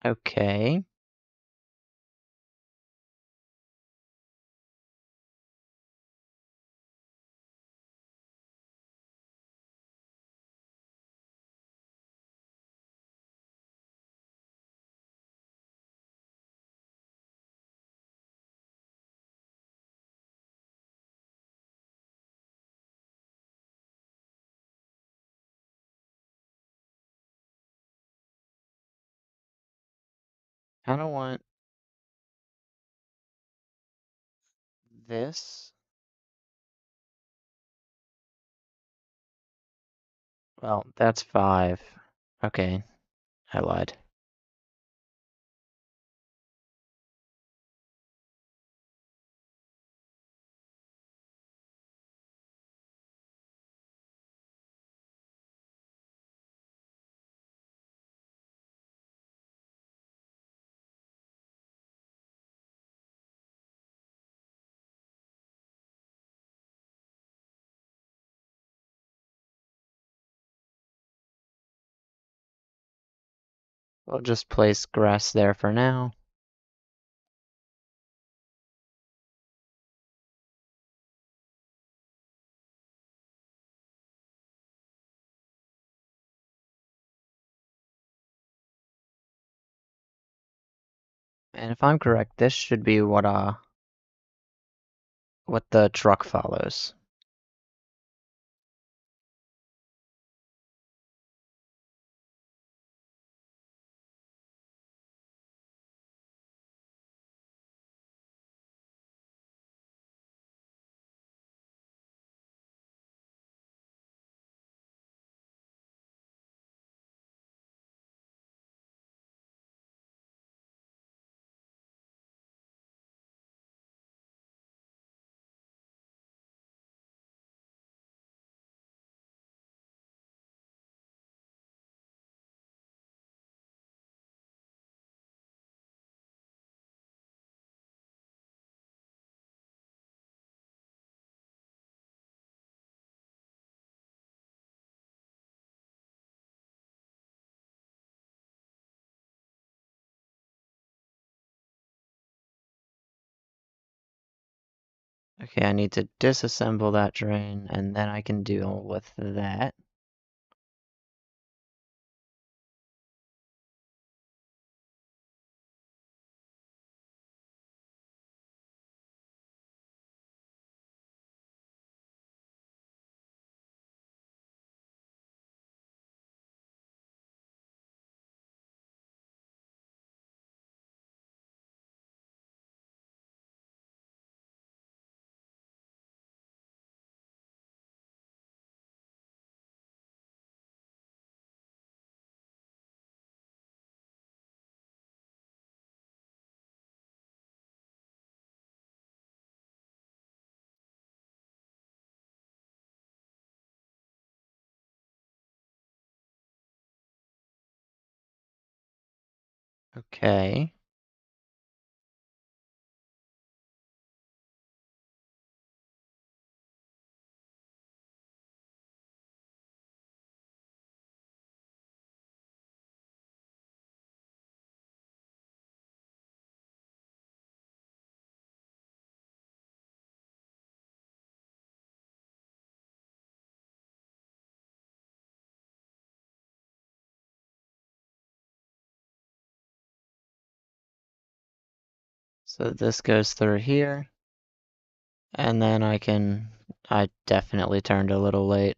Okay. I don't want this. Well, that's 5. Okay, I lied. We'll just place grass there for now. And if I'm correct, this should be what the truck follows. Okay, I need to disassemble that drain, and then I can deal with that. Okay. So this goes through here, and then I definitely turned a little late.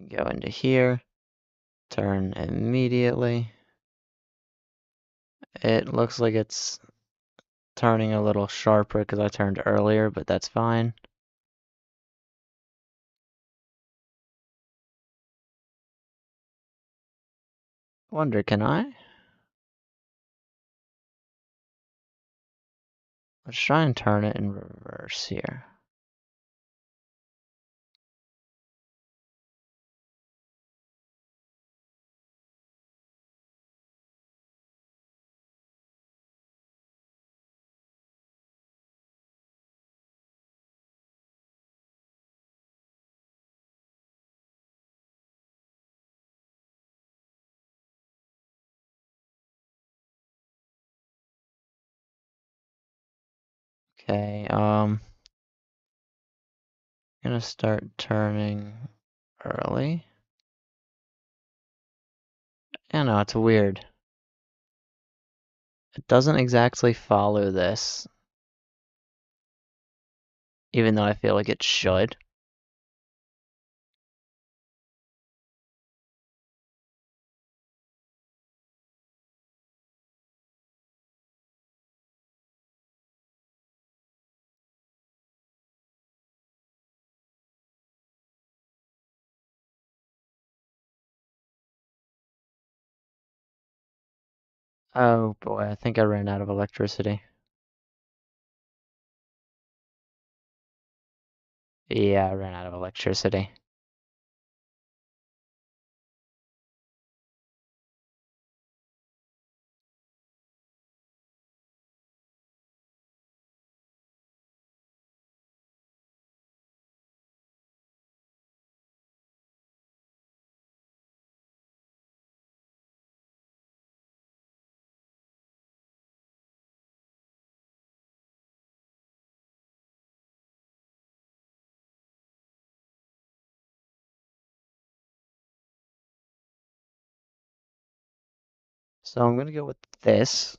Go into here, turn immediately. It looks like it's turning a little sharper because I turned earlier, but that's fine. Wonder, can I? Let's try and turn it in reverse here. Okay, gonna start turning early. I know, it's weird. It doesn't exactly follow this, even though I feel like it should. Oh boy, I think I ran out of electricity. Yeah, I ran out of electricity. So I'm gonna go with this.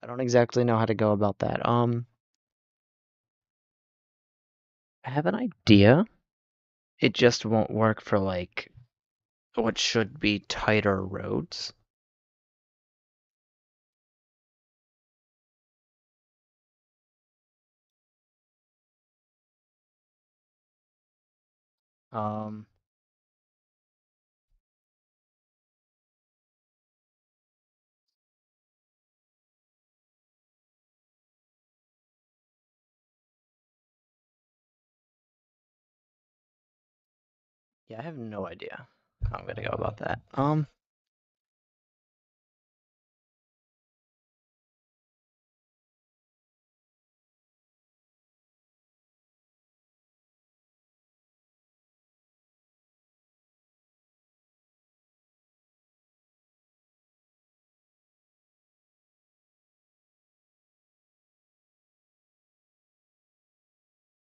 I don't exactly know how to go about that. I have an idea. It just won't work for like what should be tighter roads. Um, yeah, I have no idea. I'm gonna go about that.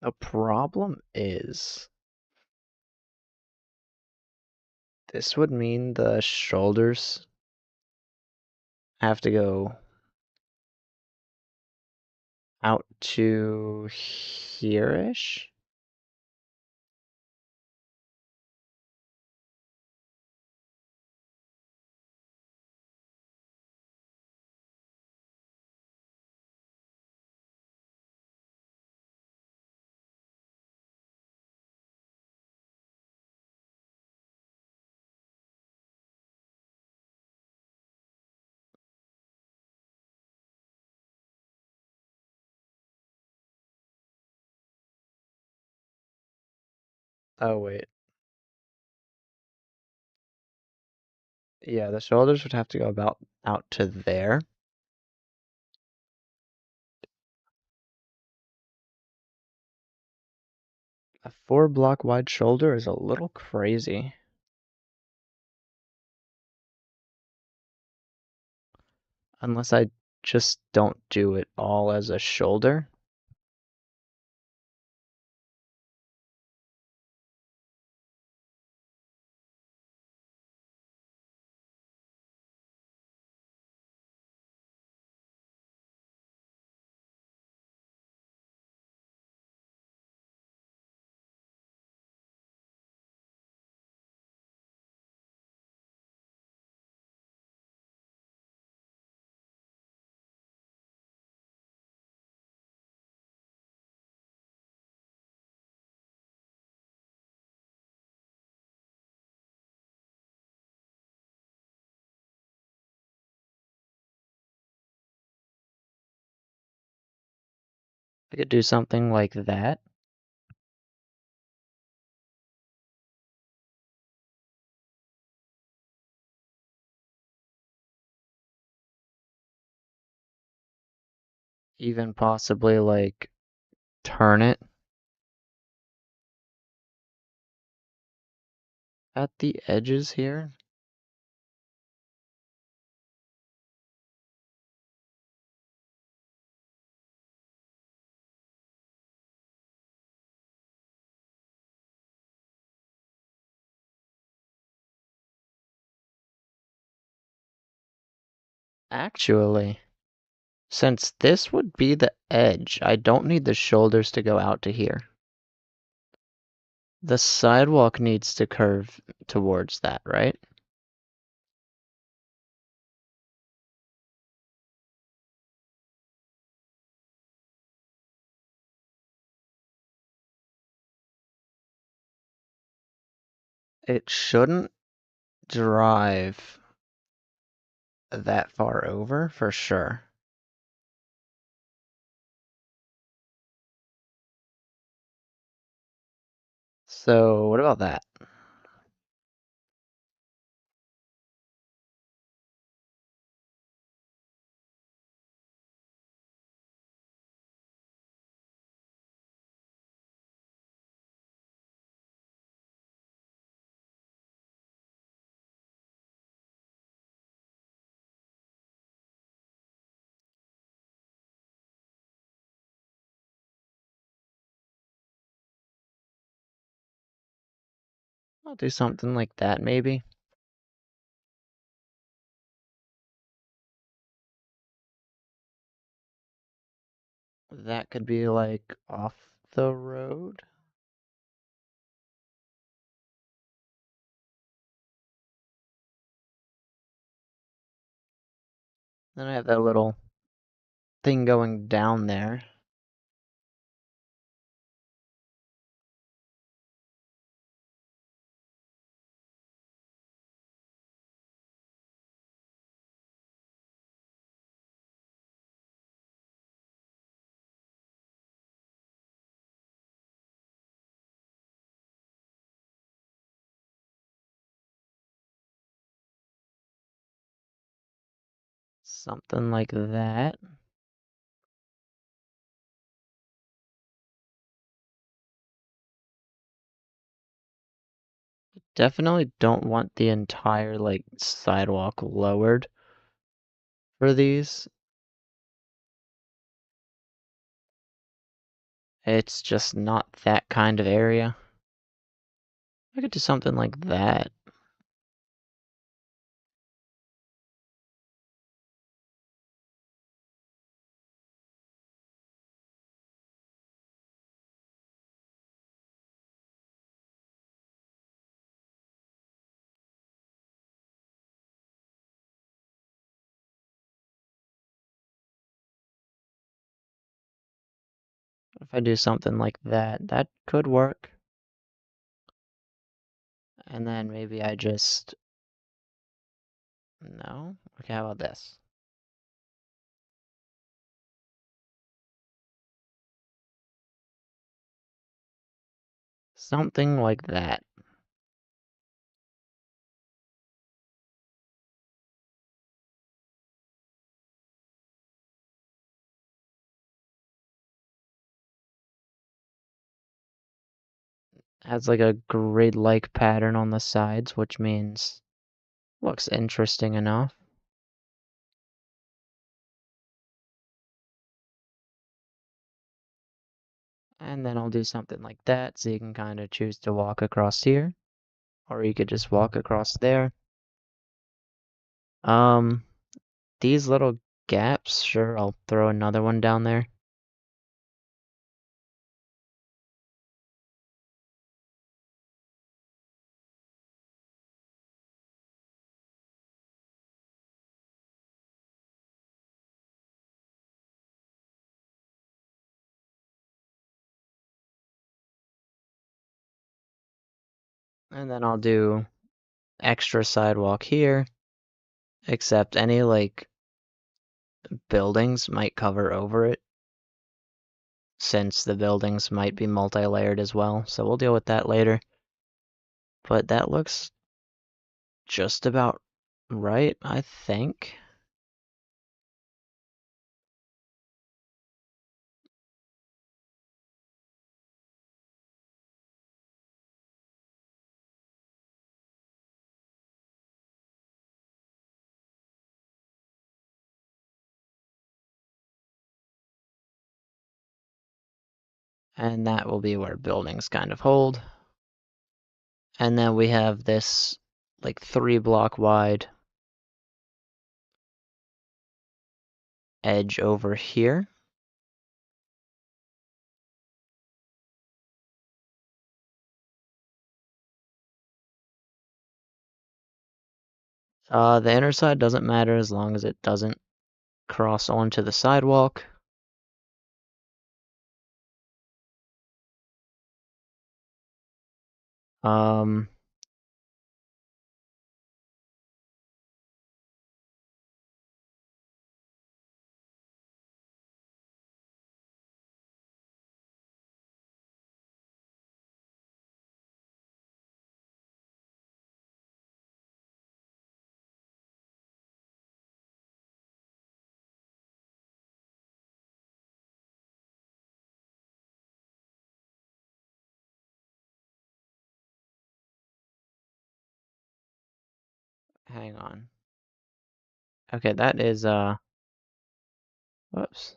The problem is, this would mean the shoulders have to go out to here-ish. Oh, wait. Yeah, the shoulders would have to go about out to there. A 4-block wide shoulder is a little crazy. Unless I just don't do it all as a shoulder. I could do something like that. Even possibly like turn it at the edges here. Actually, since this would be the edge, I don't need the shoulders to go out to here. The sidewalk needs to curve towards that, right? It shouldn't drive that far over, for sure. So, what about that? I'll do something like that, maybe. That could be like off the road. Then I have that little thing going down there. Something like that. Definitely don't want the entire, like, sidewalk lowered for these. It's just not that kind of area. I could do something like that. If I do something like that, that could work. And then maybe I just... No? Okay, how about this? Something like that. Has like a grid-like pattern on the sides, which means looks interesting enough. And then I'll do something like that, so you can kind of choose to walk across here, or you could just walk across there. Um, these little gaps, sure, I'll throw another one down there. And then I'll do extra sidewalk here, except any like buildings might cover over it, since the buildings might be multi-layered as well, so we'll deal with that later. But that looks just about right, I think. And that will be where buildings kind of hold. And then we have this like 3-block wide edge over here. The inner side doesn't matter as long as it doesn't cross onto the sidewalk. Um, hang on. Okay, that is, whoops.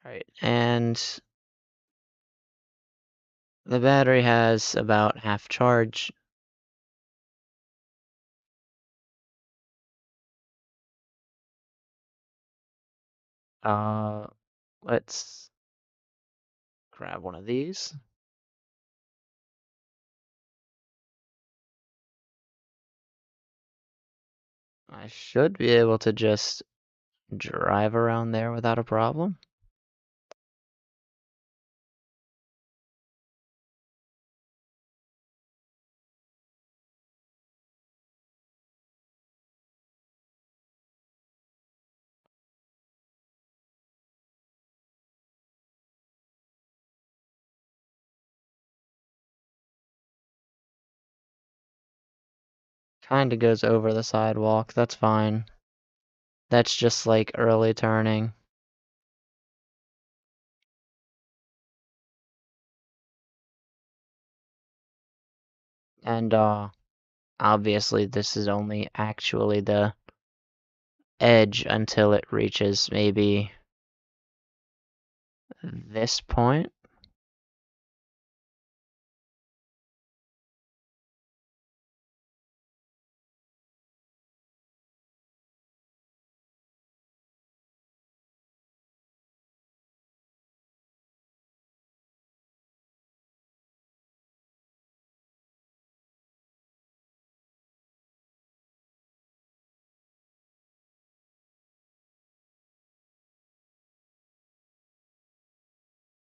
Alright, and the battery has about half charge. Uh, let's grab one of these. I should be able to just drive around there without a problem. Kinda goes over the sidewalk, that's fine. That's just like early turning. And obviously this is only actually the edge until it reaches maybe this point.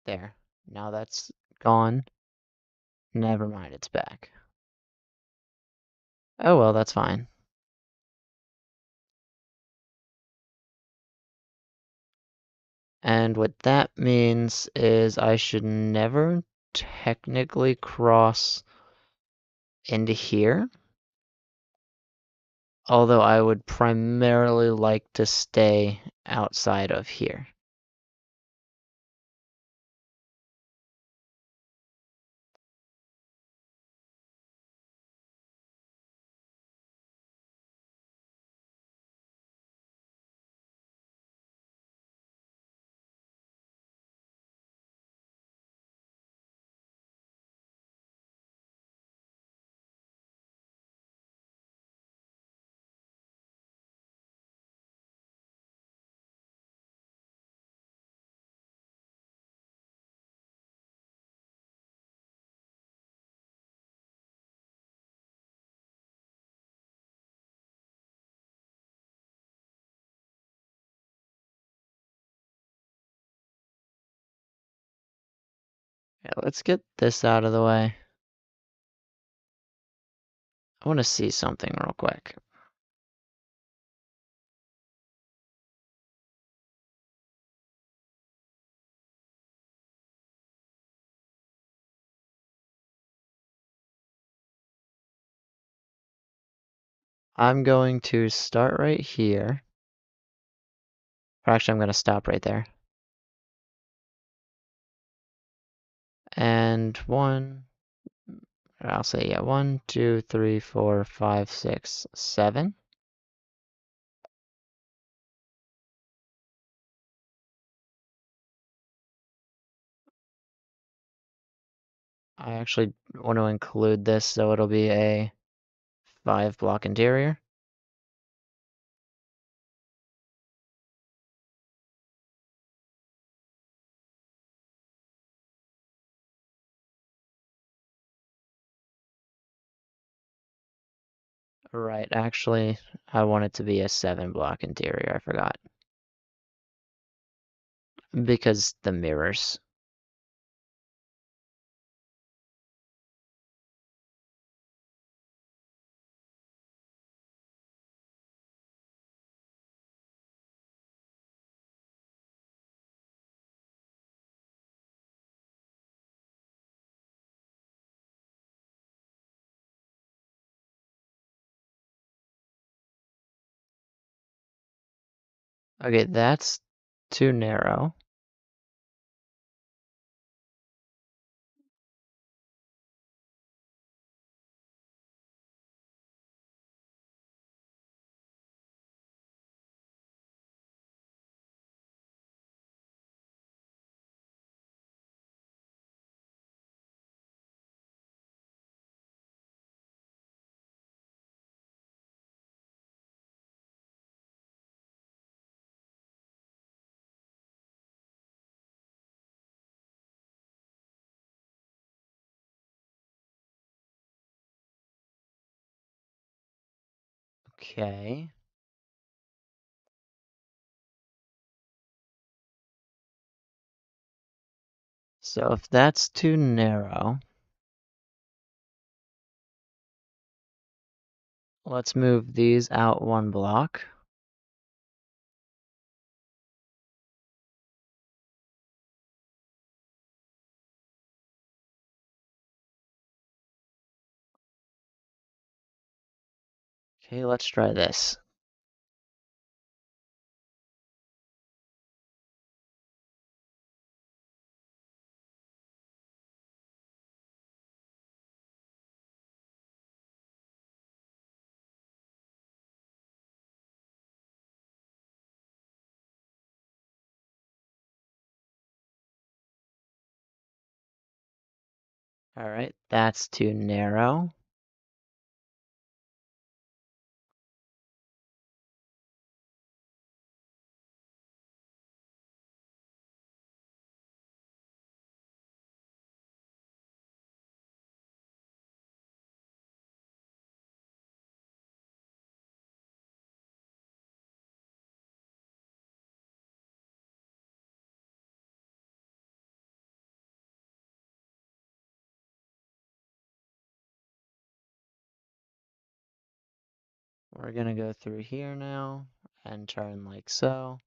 There. Now that's gone. Never mind, it's back. Oh well, that's fine. And what that means is I should never technically cross into here. Although I would primarily like to stay outside of here. Yeah, let's get this out of the way. I want to see something real quick. I'm going to start right here. Or actually, I'm going to stop right there. And I'll say, yeah, 1, 2, 3, 4, 5, 6, 7. I actually want to include this so it'll be a 5-block interior. Right, actually, I want it to be a 7-block interior, I forgot. Because the mirrors. Okay, that's too narrow. Okay. So if that's too narrow, let's move these out 1 block. Okay, let's try this. Alright, that's too narrow. We're gonna go through here now and turn like so.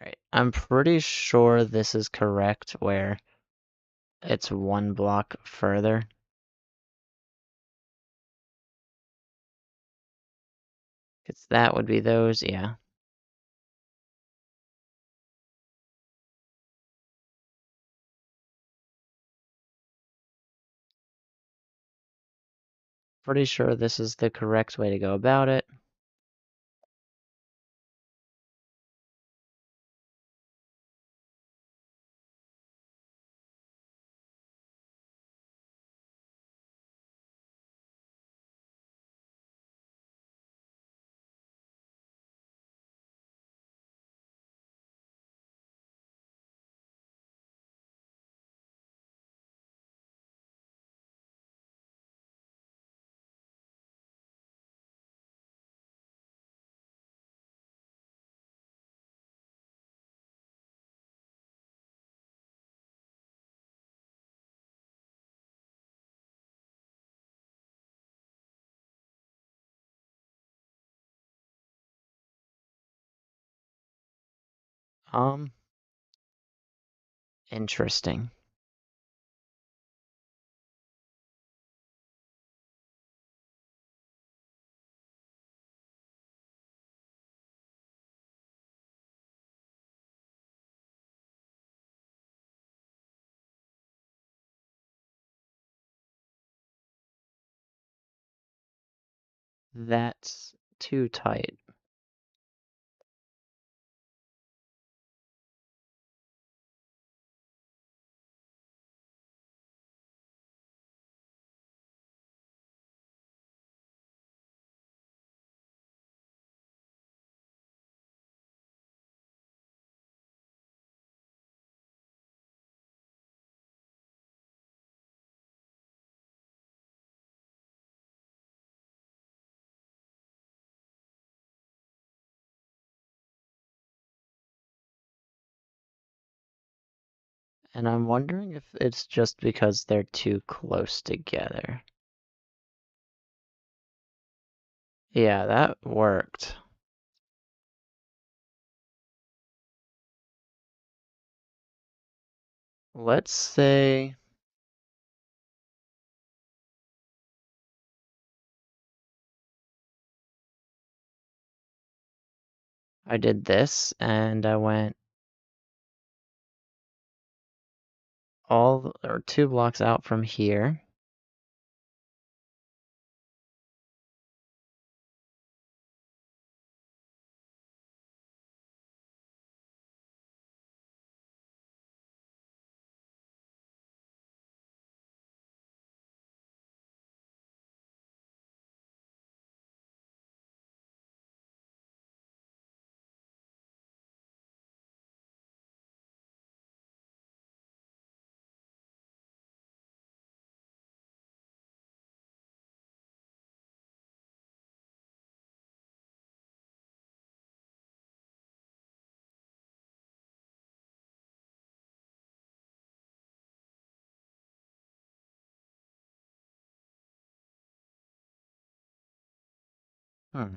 Alright, I'm pretty sure this is correct where it's one block further. Because that would be those, yeah. Pretty sure this is the correct way to go about it. Interesting. That's too tight. And I'm wondering if it's just because they're too close together. Yeah, that worked. Let's say I did this and I went all or 2 blocks out from here. Hmm.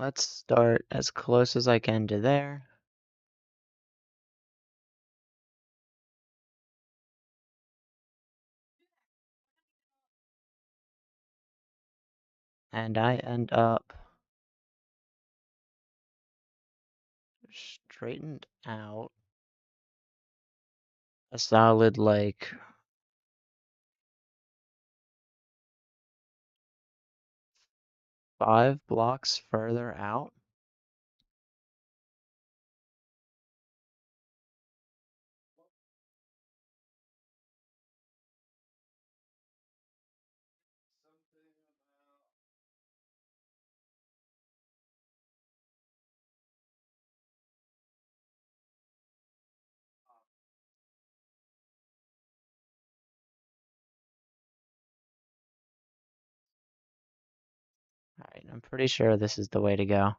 Let's start as close as I can to there. And I end up straightened out a solid, like, 5 blocks further out. Alright, I'm pretty sure this is the way to go.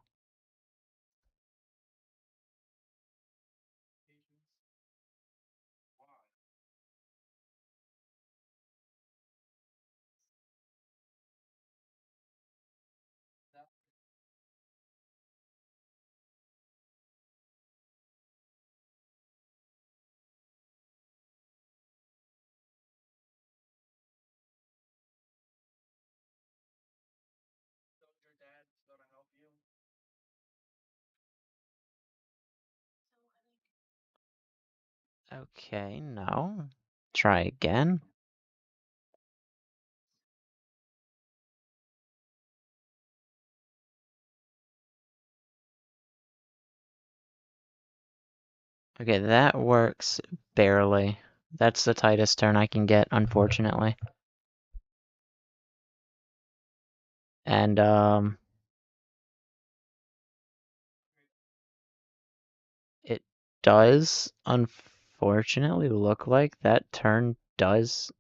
Okay, no. Try again. Okay, that works barely. That's the tightest turn I can get, unfortunately. And, it does, unfortunately, look like that turn does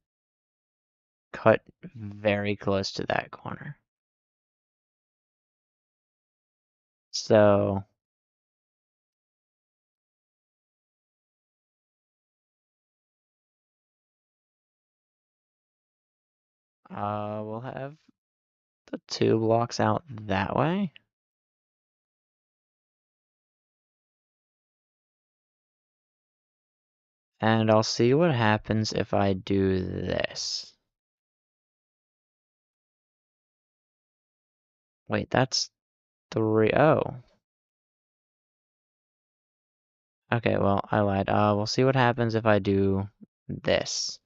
cut very close to that corner. So, we'll have the 2 blocks out that way. And I'll see what happens if I do this. Wait, that's 3. Oh. Okay, well, I lied. We'll see what happens if I do this.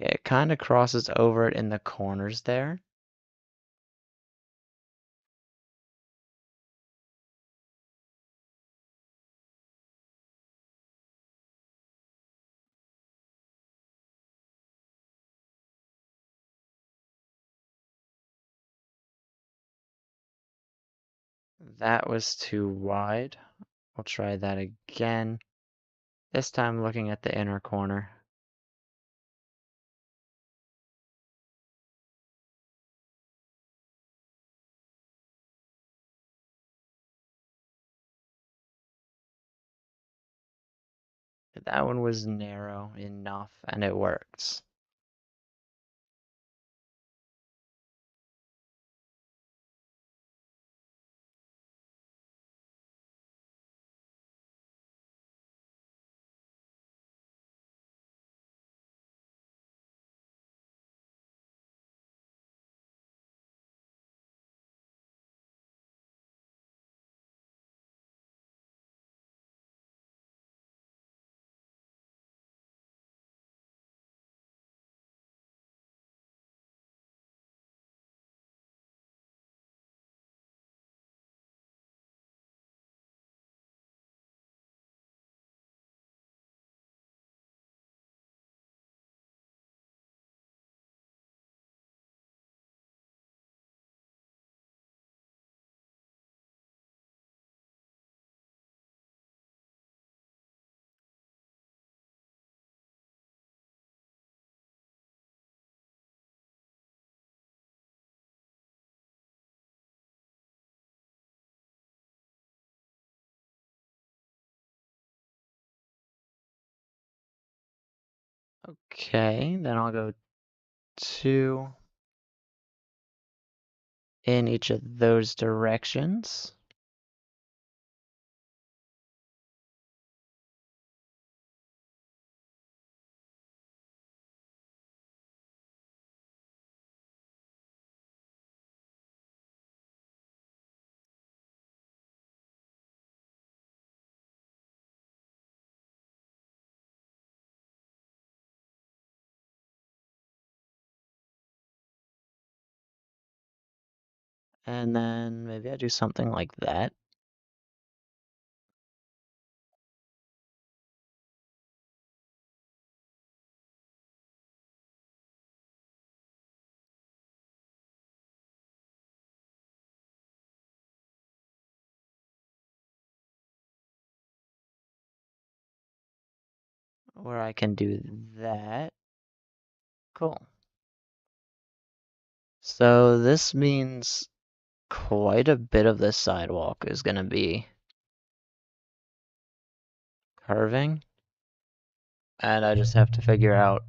Okay, it kind of crosses over it in the corners there. That was too wide. We'll try that again. This time looking at the inner corner. That one was narrow enough, and it works. Okay, then I'll go 2 in each of those directions. And then maybe I do something like that. Where I can do that. Cool. So this means quite a bit of this sidewalk is going to be curving. And I just have to figure out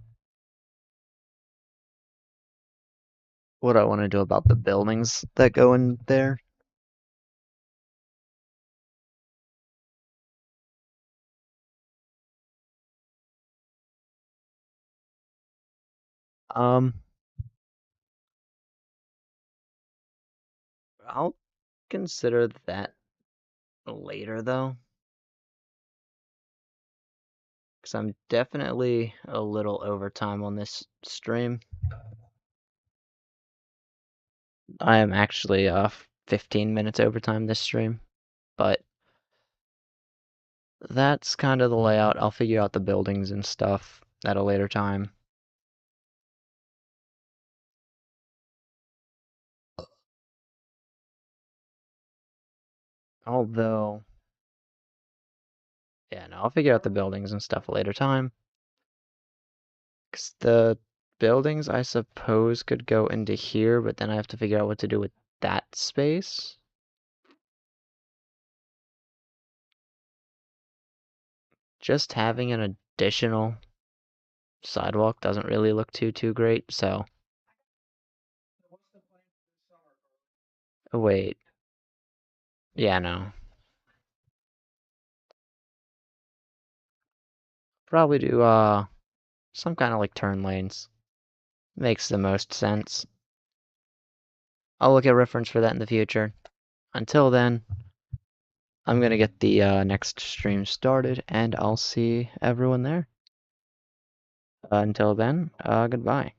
what I want to do about the buildings that go in there. Um, I'll consider that later though, because I'm definitely a little over time on this stream. I am actually 15 minutes overtime this stream, but that's kind of the layout. I'll figure out the buildings and stuff at a later time. Although, yeah, no, I'll figure out the buildings and stuff a later time. 'Cause the buildings, I suppose, could go into here, but then I have to figure out what to do with that space. Just having an additional sidewalk doesn't really look too great, so. Oh, wait. Yeah, no. Probably do, some kind of like turn lanes. Makes the most sense. I'll look at reference for that in the future. Until then, I'm gonna get the next stream started, and I'll see everyone there. Until then, goodbye.